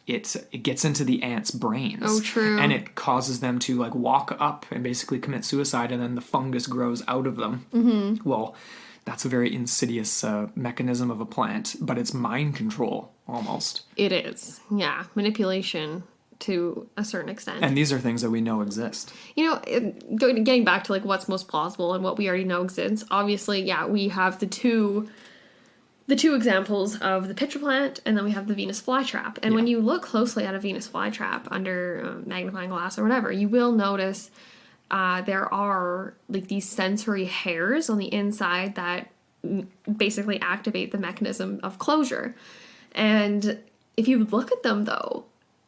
[SPEAKER 1] it gets into the ants' brains.
[SPEAKER 2] Oh, true.
[SPEAKER 1] And it causes them to like walk up and basically commit suicide, and then the fungus grows out of them. Mm-hmm. Well, that's a very insidious mechanism of a plant, but it's mind control almost.
[SPEAKER 2] It is, yeah, manipulation to a certain extent.
[SPEAKER 1] And these are things that we know exist.
[SPEAKER 2] You know, getting back to like what's most plausible and what we already know exists. Obviously, yeah, we have the two examples of the pitcher plant, and then we have the Venus flytrap. And when you look closely at a Venus flytrap under magnifying glass or whatever, you will notice there are like these sensory hairs on the inside that basically activate the mechanism of closure. And if you look at them, though,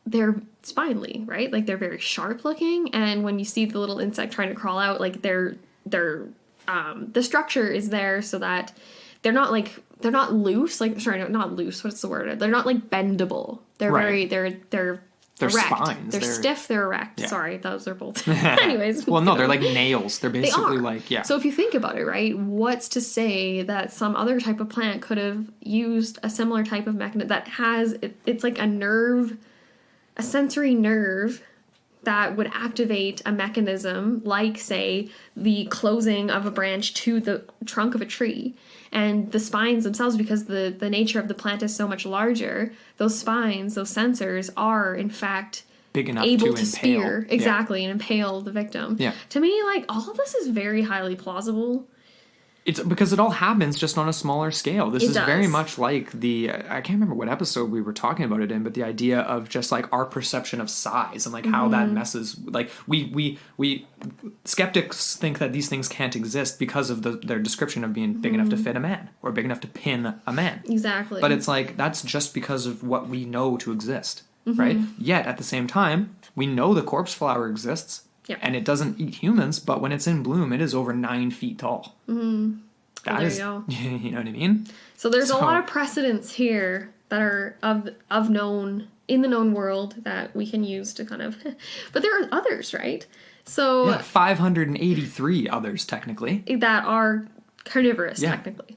[SPEAKER 2] they're spindly, right? Like they're very sharp looking, and when you see the little insect trying to crawl out, like the structure is there so that they're not loose. Like, sorry, not loose. What's the word? They're not like bendable. They're
[SPEAKER 1] right.
[SPEAKER 2] they're erect.
[SPEAKER 1] Spines.
[SPEAKER 2] They're stiff. They're erect.
[SPEAKER 1] Yeah.
[SPEAKER 2] Sorry, those are both. Anyways.
[SPEAKER 1] Well, no, they're like nails. They're basically like, yeah.
[SPEAKER 2] So if you think about it, right, what's to say that some other type of plant could have used a similar type of mechanism that has it's like a nerve. A sensory nerve that would activate a mechanism like, say, the closing of a branch to the trunk of a tree. And the spines themselves, because the nature of the plant is so much larger, those spines, those sensors are, in fact,
[SPEAKER 1] big enough
[SPEAKER 2] able
[SPEAKER 1] to
[SPEAKER 2] spear.
[SPEAKER 1] impale.
[SPEAKER 2] Exactly, and impale the victim.
[SPEAKER 1] Yeah.
[SPEAKER 2] To me, like, all of this is very highly plausible.
[SPEAKER 1] It's because it all happens just on a smaller scale. This is very much like I can't remember what episode we were talking about it in, but the idea of just like our perception of size and like how that messes, like we skeptics think that these things can't exist because of their description of being big enough to fit a man or big enough to pin a man.
[SPEAKER 2] Exactly.
[SPEAKER 1] But it's like, that's just because of what we know to exist, right? Yet at the same time, we know the corpse flower exists.
[SPEAKER 2] Yep.
[SPEAKER 1] And it doesn't eat humans, but when it's in bloom, it is over 9 feet tall.
[SPEAKER 2] Mm-hmm.
[SPEAKER 1] That is, you know what I mean?
[SPEAKER 2] So there's a lot of precedents here that are of known, in the known world, that we can use to kind of, but there are others, right? So
[SPEAKER 1] 583 others, technically.
[SPEAKER 2] That are carnivorous, technically.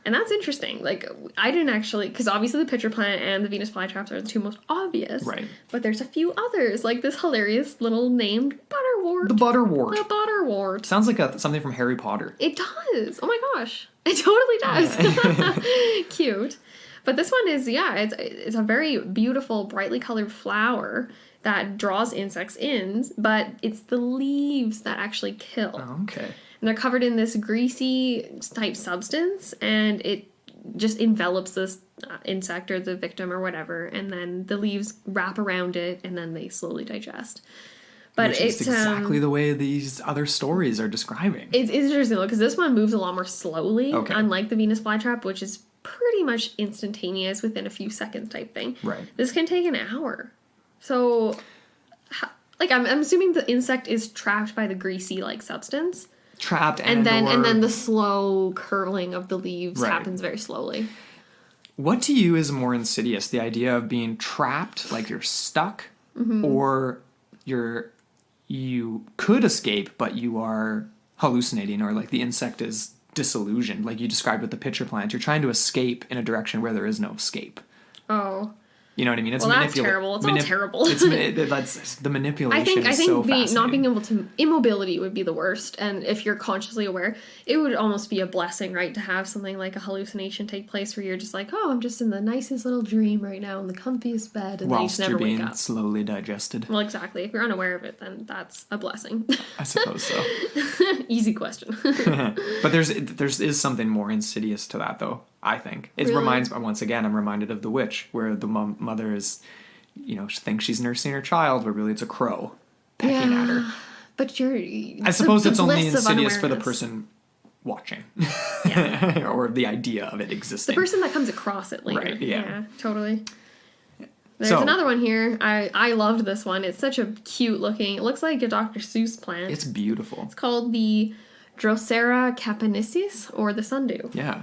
[SPEAKER 2] And that's interesting. Like, I didn't actually, because obviously the pitcher plant and the Venus flytraps are the two most obvious.
[SPEAKER 1] Right.
[SPEAKER 2] But there's a few others, like this hilarious little named butterwort.
[SPEAKER 1] The butterwort.
[SPEAKER 2] The butterwort.
[SPEAKER 1] Sounds like something from Harry Potter.
[SPEAKER 2] It does. Oh my gosh. It totally does. Cute. But this one is, it's a very beautiful, brightly colored flower that draws insects in, but it's the leaves that actually kill.
[SPEAKER 1] Oh, okay.
[SPEAKER 2] And they're covered in this greasy type substance, and it just envelops this insect or the victim or whatever, and then the leaves wrap around it, and then they slowly digest. But
[SPEAKER 1] Which is exactly the way these other stories are describing.
[SPEAKER 2] It's interesting, though, because this one moves a lot more slowly, unlike the Venus flytrap, which is pretty much instantaneous within a few seconds type thing.
[SPEAKER 1] Right.
[SPEAKER 2] This can take an hour. So, like, I'm assuming the insect is trapped by the greasy, like, substance.
[SPEAKER 1] Trapped
[SPEAKER 2] and then the slow curling of the leaves
[SPEAKER 1] Right.
[SPEAKER 2] happens very slowly.
[SPEAKER 1] What to you is more insidious? The idea of being trapped, like you're stuck, or you could escape, but you are hallucinating, or like the insect is disillusioned, like you described with the pitcher plant. You're trying to escape in a direction where there is no escape.
[SPEAKER 2] Oh.
[SPEAKER 1] You know what I mean? It's
[SPEAKER 2] that's terrible. It's all terrible.
[SPEAKER 1] That's the manipulation.
[SPEAKER 2] I think
[SPEAKER 1] so
[SPEAKER 2] not being able to immobility would be the worst. And if you're consciously aware, it would almost be a blessing, right, to have something like a hallucination take place where you're just like, oh, I'm just in the nicest little dream right now in the comfiest bed, and then you just never wake up.
[SPEAKER 1] Slowly digested.
[SPEAKER 2] Well, exactly. If you're unaware of it, then that's a blessing.
[SPEAKER 1] I suppose so.
[SPEAKER 2] Easy question.
[SPEAKER 1] But there's something more insidious to that, though. I think it reminds. Once again, I'm reminded of The Witch, where the mother is, she thinks she's nursing her child, but really it's a crow pecking at her.
[SPEAKER 2] But
[SPEAKER 1] I suppose it's only insidious for the person watching, or the idea of it existing.
[SPEAKER 2] The person that comes across it later.
[SPEAKER 1] Right? Yeah.
[SPEAKER 2] Totally. There's another one here. I loved this one. It's such a cute looking. It looks like a Dr. Seuss plant.
[SPEAKER 1] It's beautiful.
[SPEAKER 2] It's called the Drosera capensis, or the sundew.
[SPEAKER 1] Yeah.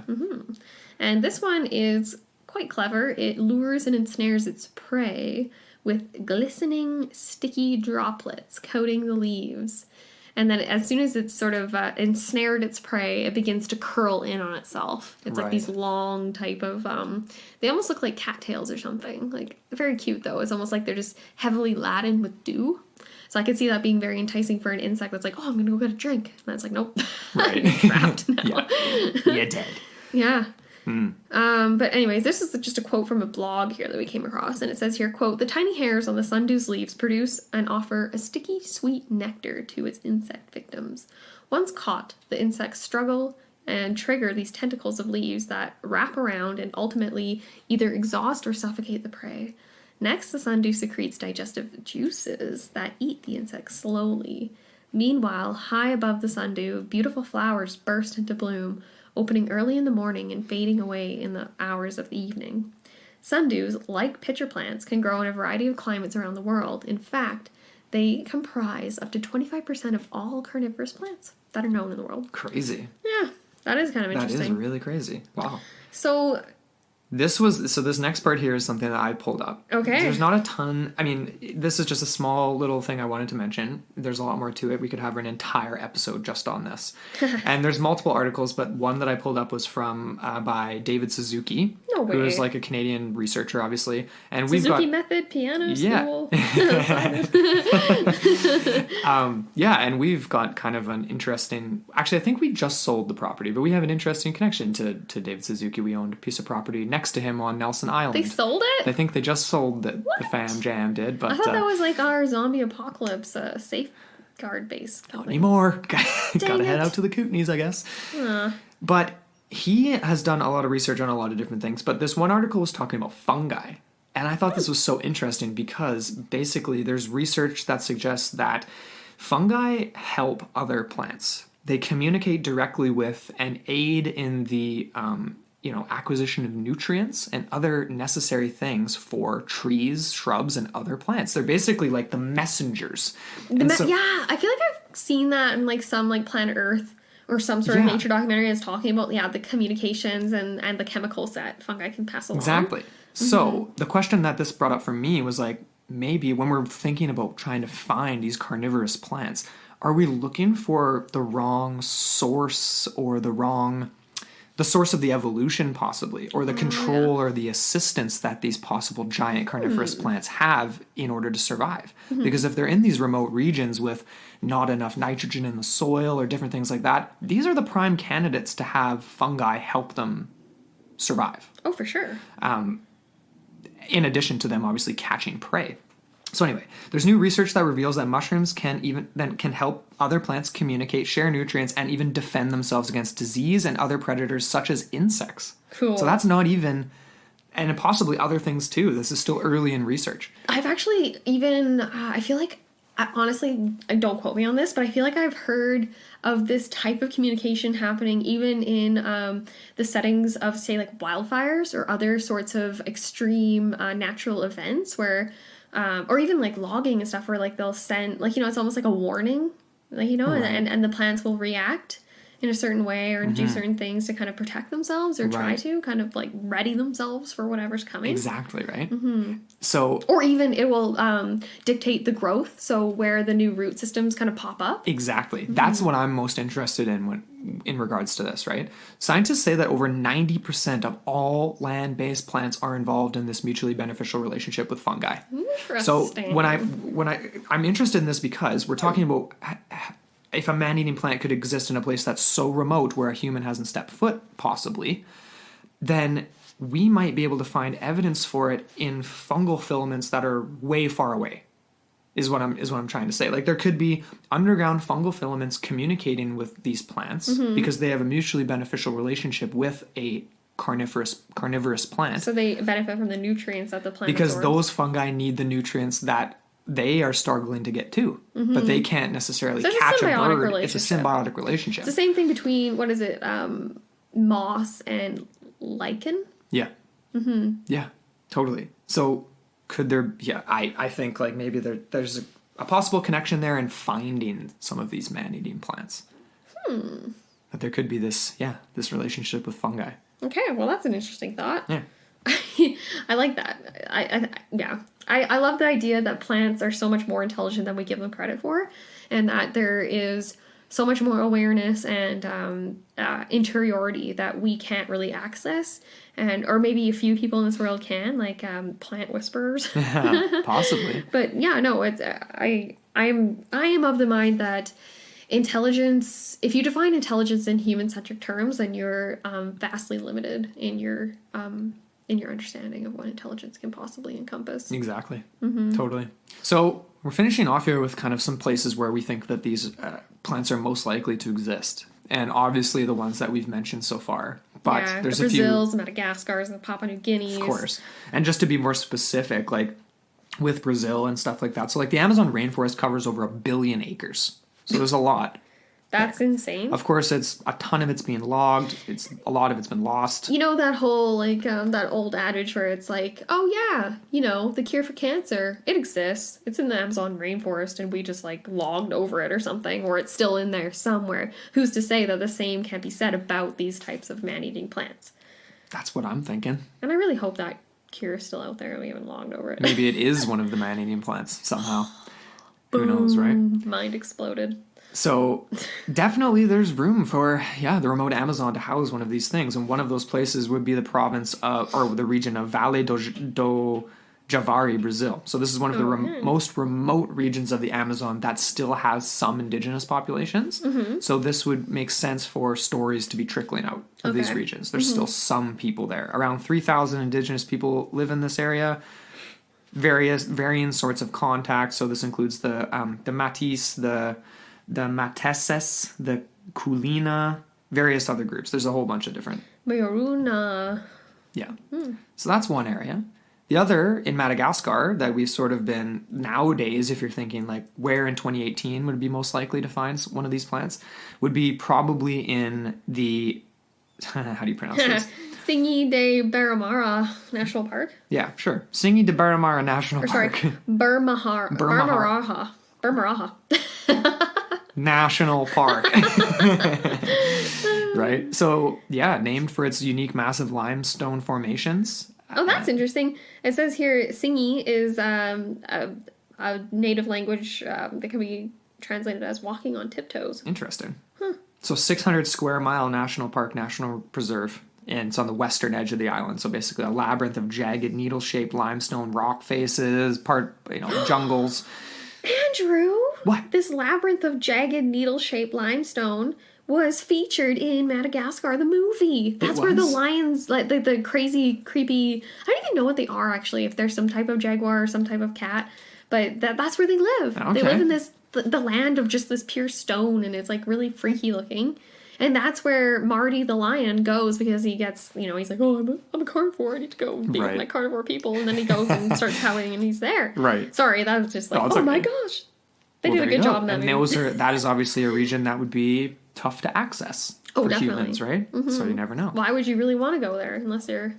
[SPEAKER 2] And this one is quite clever. It lures and ensnares its prey with glistening, sticky droplets coating the leaves. And then as soon as it's sort of ensnared its prey, it begins to curl in on itself. It's like these long type of, they almost look like cattails or something. Like, very cute though. It's almost like they're just heavily laden with dew. So I could see that being very enticing for an insect that's like, oh, I'm going to go get a drink. And that's like, nope.
[SPEAKER 1] Right.
[SPEAKER 2] Trapped now.
[SPEAKER 1] Yeah. You're dead.
[SPEAKER 2] Yeah. But anyways, this is just a quote from a blog here that we came across, and it says here, quote, "The tiny hairs on the sundew's leaves produce and offer a sticky, sweet nectar to its insect victims. Once caught, the insects struggle and trigger these tentacles of leaves that wrap around and ultimately either exhaust or suffocate the prey. Next, the sundew secretes digestive juices that eat the insects slowly. Meanwhile, high above the sundew, beautiful flowers burst into bloom, opening early in the morning and fading away in the hours of the evening. Sundews, like pitcher plants, can grow in a variety of climates around the world. In fact, they comprise up to 25% of all carnivorous plants that are known in the world."
[SPEAKER 1] Crazy.
[SPEAKER 2] Yeah, that is kind of interesting.
[SPEAKER 1] That is really crazy. Wow.
[SPEAKER 2] So
[SPEAKER 1] This next part here is something that I pulled up.
[SPEAKER 2] Okay.
[SPEAKER 1] There's not a ton. I mean, this is just a small little thing I wanted to mention. There's a lot more to it. We could have an entire episode just on this. And there's multiple articles, but one that I pulled up was from by David Suzuki,
[SPEAKER 2] No way.
[SPEAKER 1] who is like a Canadian researcher, obviously. And
[SPEAKER 2] Suzuki Method Piano School.
[SPEAKER 1] And we've got kind of an interesting. Actually, I think we just sold the property, but we have an interesting connection to David Suzuki. We owned a piece of property next to him on Nelson Island.
[SPEAKER 2] They sold it?
[SPEAKER 1] I think they just sold it. The Fam Jam did, but
[SPEAKER 2] I thought that was like our zombie apocalypse safeguard base.
[SPEAKER 1] not anymore. Gotta head out to the Kootenays, I guess. But he has done a lot of research on a lot of different things. But this one article was talking about fungi, and I thought this was so interesting because basically there's research that suggests that fungi help other plants. They communicate directly with and aid in the acquisition of nutrients and other necessary things for trees, shrubs, and other plants. They're basically like the messengers.
[SPEAKER 2] Yeah, I feel like I've seen that in like some like Planet Earth or some sort of nature documentary that's talking about the communications and the chemicals that fungi can pass along.
[SPEAKER 1] Exactly. So the question that this brought up for me was like, maybe when we're thinking about trying to find these carnivorous plants, are we looking for the wrong source or the source of the evolution possibly, or the control or the assistance that these possible giant carnivorous plants have in order to survive? Because if they're in these remote regions with not enough nitrogen in the soil or different things like that, these are the prime candidates to have fungi help them survive.
[SPEAKER 2] Oh, for sure.
[SPEAKER 1] In addition to them obviously catching prey. So anyway, there's new research that reveals that mushrooms can help other plants communicate, share nutrients, and even defend themselves against disease and other predators such as insects.
[SPEAKER 2] Cool.
[SPEAKER 1] So that's not even, and possibly other things too. This is still early in research.
[SPEAKER 2] I've actually even, I feel like, honestly, don't quote me on this, but I feel like I've heard of this type of communication happening even in the settings of, say, like wildfires or other sorts of extreme natural events where, or even like logging and stuff where like they'll send, like, it's almost like a warning, like, and the plants will react in a certain way or do certain things to kind of protect themselves or try to kind of like ready themselves for whatever's coming.
[SPEAKER 1] Exactly, right? So,
[SPEAKER 2] or even it will dictate the growth, so where the new root systems kind of pop up.
[SPEAKER 1] Exactly. That's what I'm most interested in regards to this, right? Scientists say that over 90% of all land-based plants are involved in this mutually beneficial relationship with fungi.
[SPEAKER 2] Interesting.
[SPEAKER 1] So I'm interested in this because we're talking about if a man-eating plant could exist in a place that's so remote where a human hasn't stepped foot, possibly, then we might be able to find evidence for it in fungal filaments that are way far away, is what I'm trying to say. Like, there could be underground fungal filaments communicating with these plants because they have a mutually beneficial relationship with a carnivorous plant.
[SPEAKER 2] So they benefit from the nutrients that the plant
[SPEAKER 1] because
[SPEAKER 2] absorbs.
[SPEAKER 1] those fungi need the nutrients that they are struggling to get to, but they can't necessarily catch a bird. It's a symbiotic relationship.
[SPEAKER 2] It's the same thing between, what is it, moss and lichen?
[SPEAKER 1] Yeah. Yeah, totally. So Could there? Yeah, I think like maybe there's a possible connection there in finding some of these man-eating plants. That there could be this relationship with fungi.
[SPEAKER 2] Okay, well, that's an interesting thought.
[SPEAKER 1] Yeah.
[SPEAKER 2] I like that. I love the idea that plants are so much more intelligent than we give them credit for, and that there is so much more awareness and interiority that we can't really access, or maybe a few people in this world can, like plant whisperers.
[SPEAKER 1] Possibly.
[SPEAKER 2] But yeah, no, it's I am of the mind that intelligence, if you define intelligence in human-centric terms, then you're vastly limited in your understanding of what intelligence can possibly encompass.
[SPEAKER 1] Exactly. Totally. So we're finishing off here with kind of some places where we think that these plants are most likely to exist. And obviously the ones that we've mentioned so far. But there's
[SPEAKER 2] the Brazils,
[SPEAKER 1] a few...
[SPEAKER 2] Madagascars, and the Papua New Guineas.
[SPEAKER 1] Of course. And just to be more specific, like with Brazil and stuff like that. So like the Amazon rainforest covers over 1 billion acres. So there's a lot.
[SPEAKER 2] That's insane.
[SPEAKER 1] Of course, it's a ton of it's being logged. A lot of it's been lost.
[SPEAKER 2] You know that whole like that old adage where it's like, oh yeah, the cure for cancer, it exists. It's in the Amazon rainforest, and we just like logged over it or something, or it's still in there somewhere. Who's to say that the same can't be said about these types of man-eating plants?
[SPEAKER 1] That's what I'm thinking.
[SPEAKER 2] And I really hope that cure is still out there and we haven't logged over it.
[SPEAKER 1] Maybe it is one of the man-eating plants somehow. Who knows, right?
[SPEAKER 2] Mind exploded.
[SPEAKER 1] So definitely there's room for, the remote Amazon to house one of these things. And one of those places would be the province of, or the region of Vale do Javari, Brazil. So this is one of the most remote regions of the Amazon that still has some indigenous populations. So this would make sense for stories to be trickling out of these regions. There's still some people there. Around 3,000 indigenous people live in this area. Varying sorts of contacts. So this includes the Matis, the Mateses, the Kulina, various other groups. There's a whole bunch of different.
[SPEAKER 2] Mayoruna.
[SPEAKER 1] Yeah. So that's one area. The other, in Madagascar, that we've sort of been nowadays, if you're thinking like where in 2018 would be most likely to find one of these plants, would be probably in the, how do you pronounce this?
[SPEAKER 2] Thingy de Baramara National Park?
[SPEAKER 1] Yeah, sure. Thingy de Baramara National Park.
[SPEAKER 2] Sorry, Burmaraha.
[SPEAKER 1] National Park. Right? So, named for its unique massive limestone formations.
[SPEAKER 2] Oh, that's interesting. It says here, Singi is a native language that can be translated as walking on tiptoes.
[SPEAKER 1] Interesting. So 600 square mile National Park, National Preserve. And it's on the western edge of the island. So basically a labyrinth of jagged, needle-shaped limestone rock faces, jungles.
[SPEAKER 2] Andrew!
[SPEAKER 1] What?
[SPEAKER 2] This labyrinth of jagged, needle-shaped limestone was featured in Madagascar, the movie. That's where the lions, like the crazy, creepy... I don't even know what they are, actually, if they're some type of jaguar or some type of cat. But that's where they live. Okay. They live in the land of just this pure stone, and it's, like, really freaky looking. And that's where Marty the lion goes because he gets, he's like, oh, I'm a carnivore. I need to go be with my carnivore people. And then he goes and starts pouting and he's there. Right. Sorry, that was just like, my gosh. They did a good job in that movie.
[SPEAKER 1] That is obviously a region that would be tough to access for humans, right? Mm-hmm. So you never know.
[SPEAKER 2] Why would you really want to go there unless you're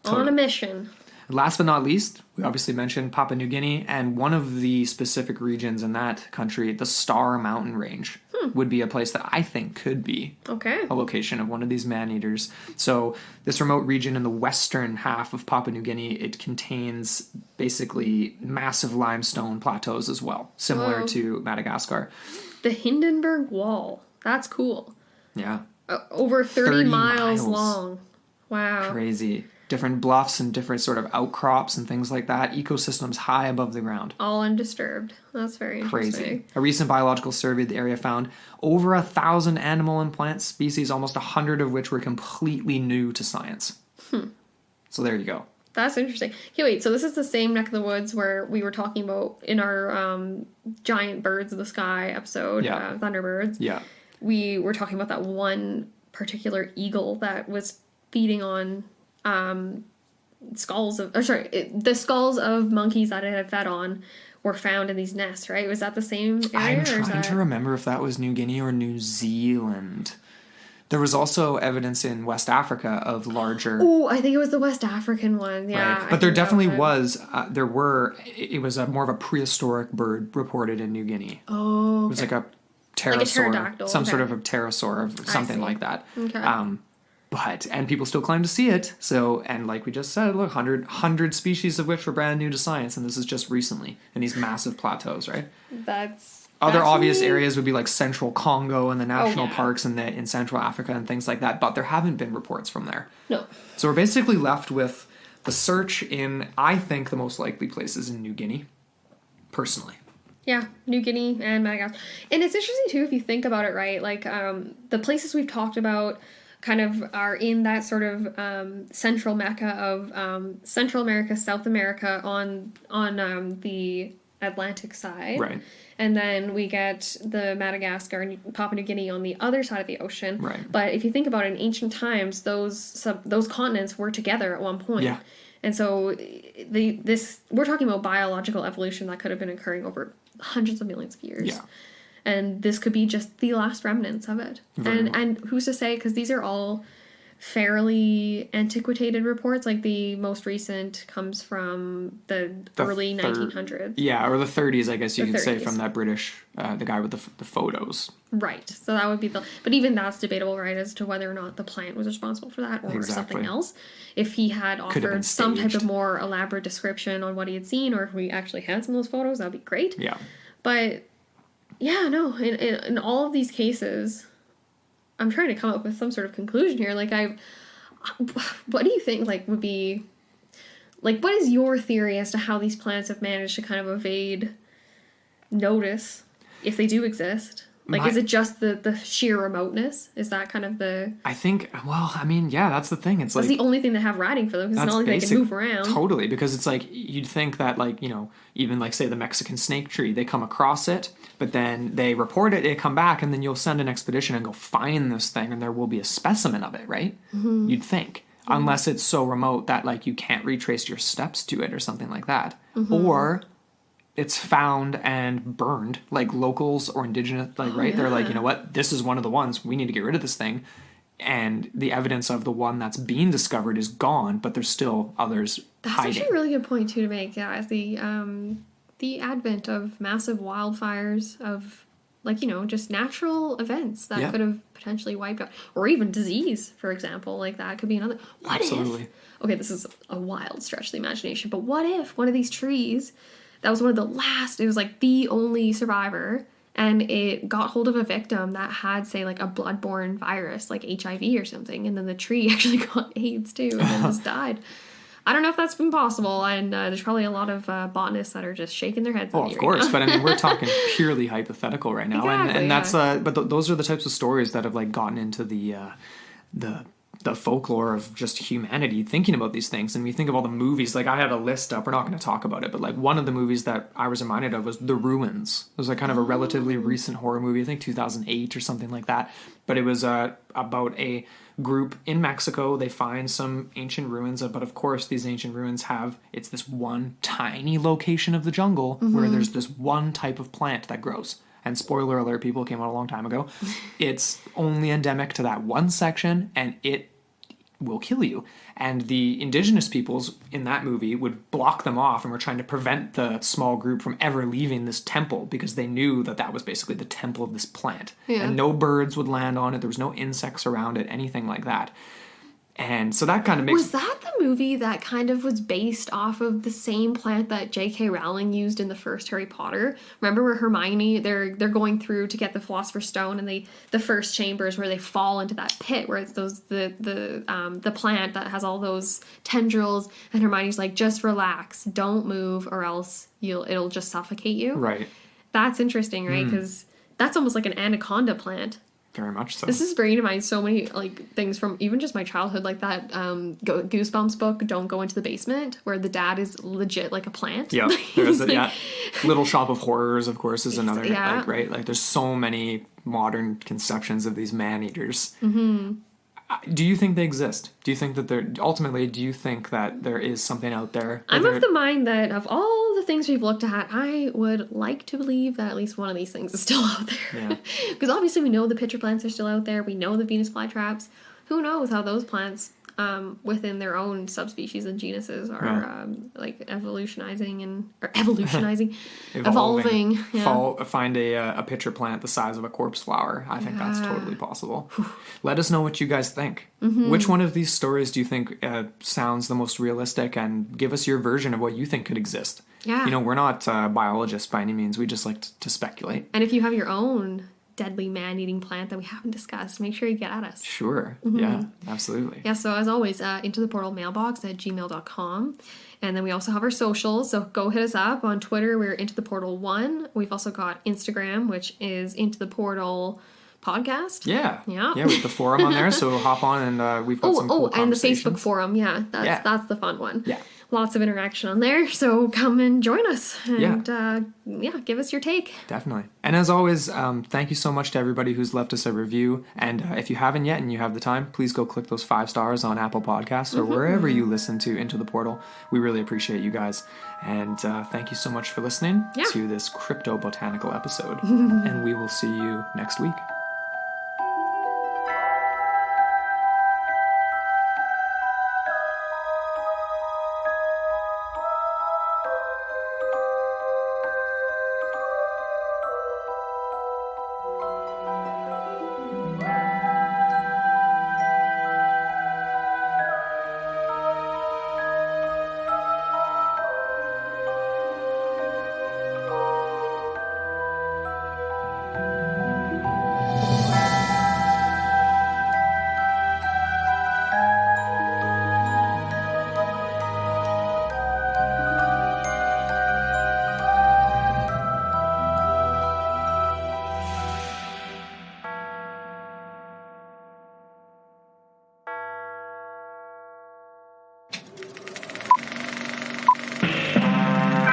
[SPEAKER 2] on a mission?
[SPEAKER 1] Last but not least, we obviously mentioned Papua New Guinea, and one of the specific regions in that country, the Star Mountain Range, would be a place that I think could be a location of one of these man-eaters. So this remote region in the western half of Papua New Guinea, it contains basically massive limestone plateaus as well, similar to Madagascar.
[SPEAKER 2] The Hindenburg Wall. That's cool.
[SPEAKER 1] Yeah.
[SPEAKER 2] Over 30 miles long. Wow.
[SPEAKER 1] Crazy. Different bluffs and different sort of outcrops and things like that. Ecosystems high above the ground.
[SPEAKER 2] All undisturbed. That's very interesting.
[SPEAKER 1] Crazy. A recent biological survey of the area found over 1,000 animal and plant species, almost 100 of which were completely new to science. So there you go.
[SPEAKER 2] That's interesting. Okay, wait. So this is the same neck of the woods where we were talking about in our giant birds of the sky episode, Thunderbirds. Yeah. We were talking about that one particular eagle that was feeding on the skulls of monkeys that it had fed on were found in these nests, right? Was that the same area?
[SPEAKER 1] I'm trying to remember if that was New Guinea or New Zealand. There was also evidence in West Africa of larger...
[SPEAKER 2] Oh, I think it was the West African one. Yeah.
[SPEAKER 1] Right. But there definitely was, it was more of a prehistoric bird reported in New Guinea.
[SPEAKER 2] Oh, okay.
[SPEAKER 1] It was like a pterosaur.
[SPEAKER 2] Like a pterodactyl.
[SPEAKER 1] Some
[SPEAKER 2] okay.
[SPEAKER 1] sort of a pterosaur or something like that.
[SPEAKER 2] Okay.
[SPEAKER 1] And people still claim to see it. So, and like we just said, look, 100 species of which were brand new to science, and this is just recently in these massive plateaus, right? Other obvious areas would be like central Congo and the national parks in Central Africa and things like that, but there haven't been reports from there.
[SPEAKER 2] No.
[SPEAKER 1] So we're basically left with the search in, I think, the most likely places in New Guinea, personally.
[SPEAKER 2] Yeah, New Guinea and Madagascar. And it's interesting, too, if you think about it, right? Like, the places we've talked about kind of are in that sort of central mecca of Central America, South America on the Atlantic side.
[SPEAKER 1] Right.
[SPEAKER 2] And then we get the Madagascar and Papua New Guinea on the other side of the ocean.
[SPEAKER 1] Right.
[SPEAKER 2] But if you think about it, in ancient times, those continents were together at one point.
[SPEAKER 1] Yeah.
[SPEAKER 2] And so we're talking about biological evolution that could have been occurring over hundreds of millions of years.
[SPEAKER 1] Yeah.
[SPEAKER 2] And this could be just the last remnants of it. And who's to say, because these are all fairly antiquated reports. Like the most recent comes from the early 1900s.
[SPEAKER 1] Yeah, or the 30s, I guess you could say,
[SPEAKER 2] 30s.
[SPEAKER 1] from that British, the guy with the photos.
[SPEAKER 2] Right. So that would be but even that's debatable, right, as to whether or not the plant was responsible for that or something else. If he had offered some type of more elaborate description on what he had seen, or if we actually had some of those photos, that would be great.
[SPEAKER 1] Yeah.
[SPEAKER 2] But, yeah, no, in all of these cases, I'm trying to come up with some sort of conclusion here. Like, what do you think, like, would be, like, what is your theory as to how these plants have managed to kind of evade notice, if they do exist? Like, is it just the sheer remoteness? Is that kind of the...
[SPEAKER 1] I think, well, I mean, yeah, that's the thing. It's
[SPEAKER 2] that's
[SPEAKER 1] like...
[SPEAKER 2] the only thing they have riding for them, because it's not like they can move around.
[SPEAKER 1] Totally, because it's like, you'd think that, like, you know, even, like, say, the Mexican snake tree, they come across it, but then they report it, they come back, and then you'll send an expedition and go find this thing, and there will be a specimen of it, right? Mm-hmm. You'd think. Mm-hmm. Unless it's so remote that, like, you can't retrace your steps to it or something like that. Mm-hmm. Or... it's found and burned, like locals or indigenous, like, right? Yeah. They're like, you know what? This is one of the ones. We need to get rid of this thing. And the evidence of the one that's being discovered is gone, but there's still others
[SPEAKER 2] that's
[SPEAKER 1] hiding.
[SPEAKER 2] Actually a really good point, too, to make. Yeah, as the advent of massive wildfires, of, like, you know, just natural events that could have potentially wiped out. Or even disease, for example. Like, that could be another. What if? Okay, this is a wild stretch of the imagination, but what if one of these trees... that was one of the last, it was like the only survivor, and it got hold of a victim that had, say, like a bloodborne virus, like HIV or something, and then the tree actually got AIDS too, and then just died. I don't know if that's been possible, and there's probably a lot of botanists that are just shaking their heads.
[SPEAKER 1] Oh, of course, but I mean, we're talking purely hypothetical right now,
[SPEAKER 2] exactly,
[SPEAKER 1] and that's, those are the types of stories that have, like, gotten into the folklore of just humanity thinking about these things. And we think of all the movies, like I had a list up, we're not going to talk about it, but like one of the movies that I was reminded of was The Ruins. It was like kind of a relatively recent horror movie, I think 2008 or something like that. But it was about a group in Mexico. They find some ancient ruins, but of course these ancient ruins it's this one tiny location of the jungle where there's this one type of plant that grows. And spoiler alert, people, came out a long time ago. It's only endemic to that one section, and it will kill you. And the indigenous peoples in that movie would block them off and were trying to prevent the small group from ever leaving this temple, because they knew that was basically the temple of this plant. Yeah. And no birds would land on it. There was no insects around it, anything like that. And so that kind of makes...
[SPEAKER 2] Was that the movie that kind of was based off of the same plant that J.K. Rowling used in the first Harry Potter? Remember where Hermione, they're going through to get the Philosopher's Stone, and the first chamber is where they fall into that pit where it's the plant that has all those tendrils, and Hermione's like, just relax, don't move, or else it'll just suffocate you.
[SPEAKER 1] Right.
[SPEAKER 2] That's interesting, right? Because that's almost like an anaconda plant.
[SPEAKER 1] Very much so.
[SPEAKER 2] This is bringing to mind so many like things from even just my childhood, like that Goosebumps book, Don't Go Into the Basement, where the dad is legit like a plant.
[SPEAKER 1] Yeah, there's Little Shop of Horrors, of course, is another, like, right? Like, there's so many modern conceptions of these man-eaters. Mm-hmm. Do you think they exist? Do you think that do you think that there is something out there?
[SPEAKER 2] I'm of the mind that of all the things we've looked at, I would like to believe that at least one of these things is still out there. Because obviously we know the pitcher plants are still out there. We know the Venus flytraps. Who knows how those plants, within their own subspecies and genuses, are evolving. Yeah.
[SPEAKER 1] Find a pitcher plant the size of a corpse flower. I think that's totally possible. Let us know what you guys think. Which one of these stories do you think sounds the most realistic, and give us your version of what you think could exist.
[SPEAKER 2] Yeah.
[SPEAKER 1] We're not biologists by any means. We just like to speculate.
[SPEAKER 2] And if you have your own deadly man-eating plant that we haven't discussed, make sure you get at us.
[SPEAKER 1] Sure. Yeah, absolutely.
[SPEAKER 2] Yeah, so as always, into the portal mailbox at gmail.com. And then we also have our socials, so go hit us up. On Twitter, we're Into the Portal 1. We've also got Instagram, which is Into the Portal Podcast.
[SPEAKER 1] Yeah, we have the forum on there, so hop on and we've got some cool
[SPEAKER 2] and the Facebook forum, that's the fun one.
[SPEAKER 1] Yeah.
[SPEAKER 2] Lots of interaction on there, so come and join us and give us your take.
[SPEAKER 1] Definitely. And as always, thank you so much to everybody who's left us a review. And if you haven't yet and you have the time, please go click those 5 stars on Apple Podcasts or wherever you listen to Into the Portal. We really appreciate you guys. And thank you so much for listening to this crypto-botanical episode. And we will see you next week.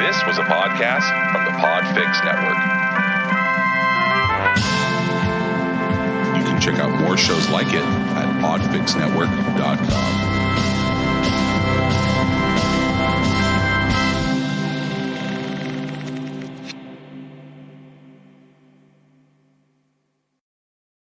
[SPEAKER 4] This was a podcast from the Podfix Network. You can check out more shows like it at podfixnetwork.com.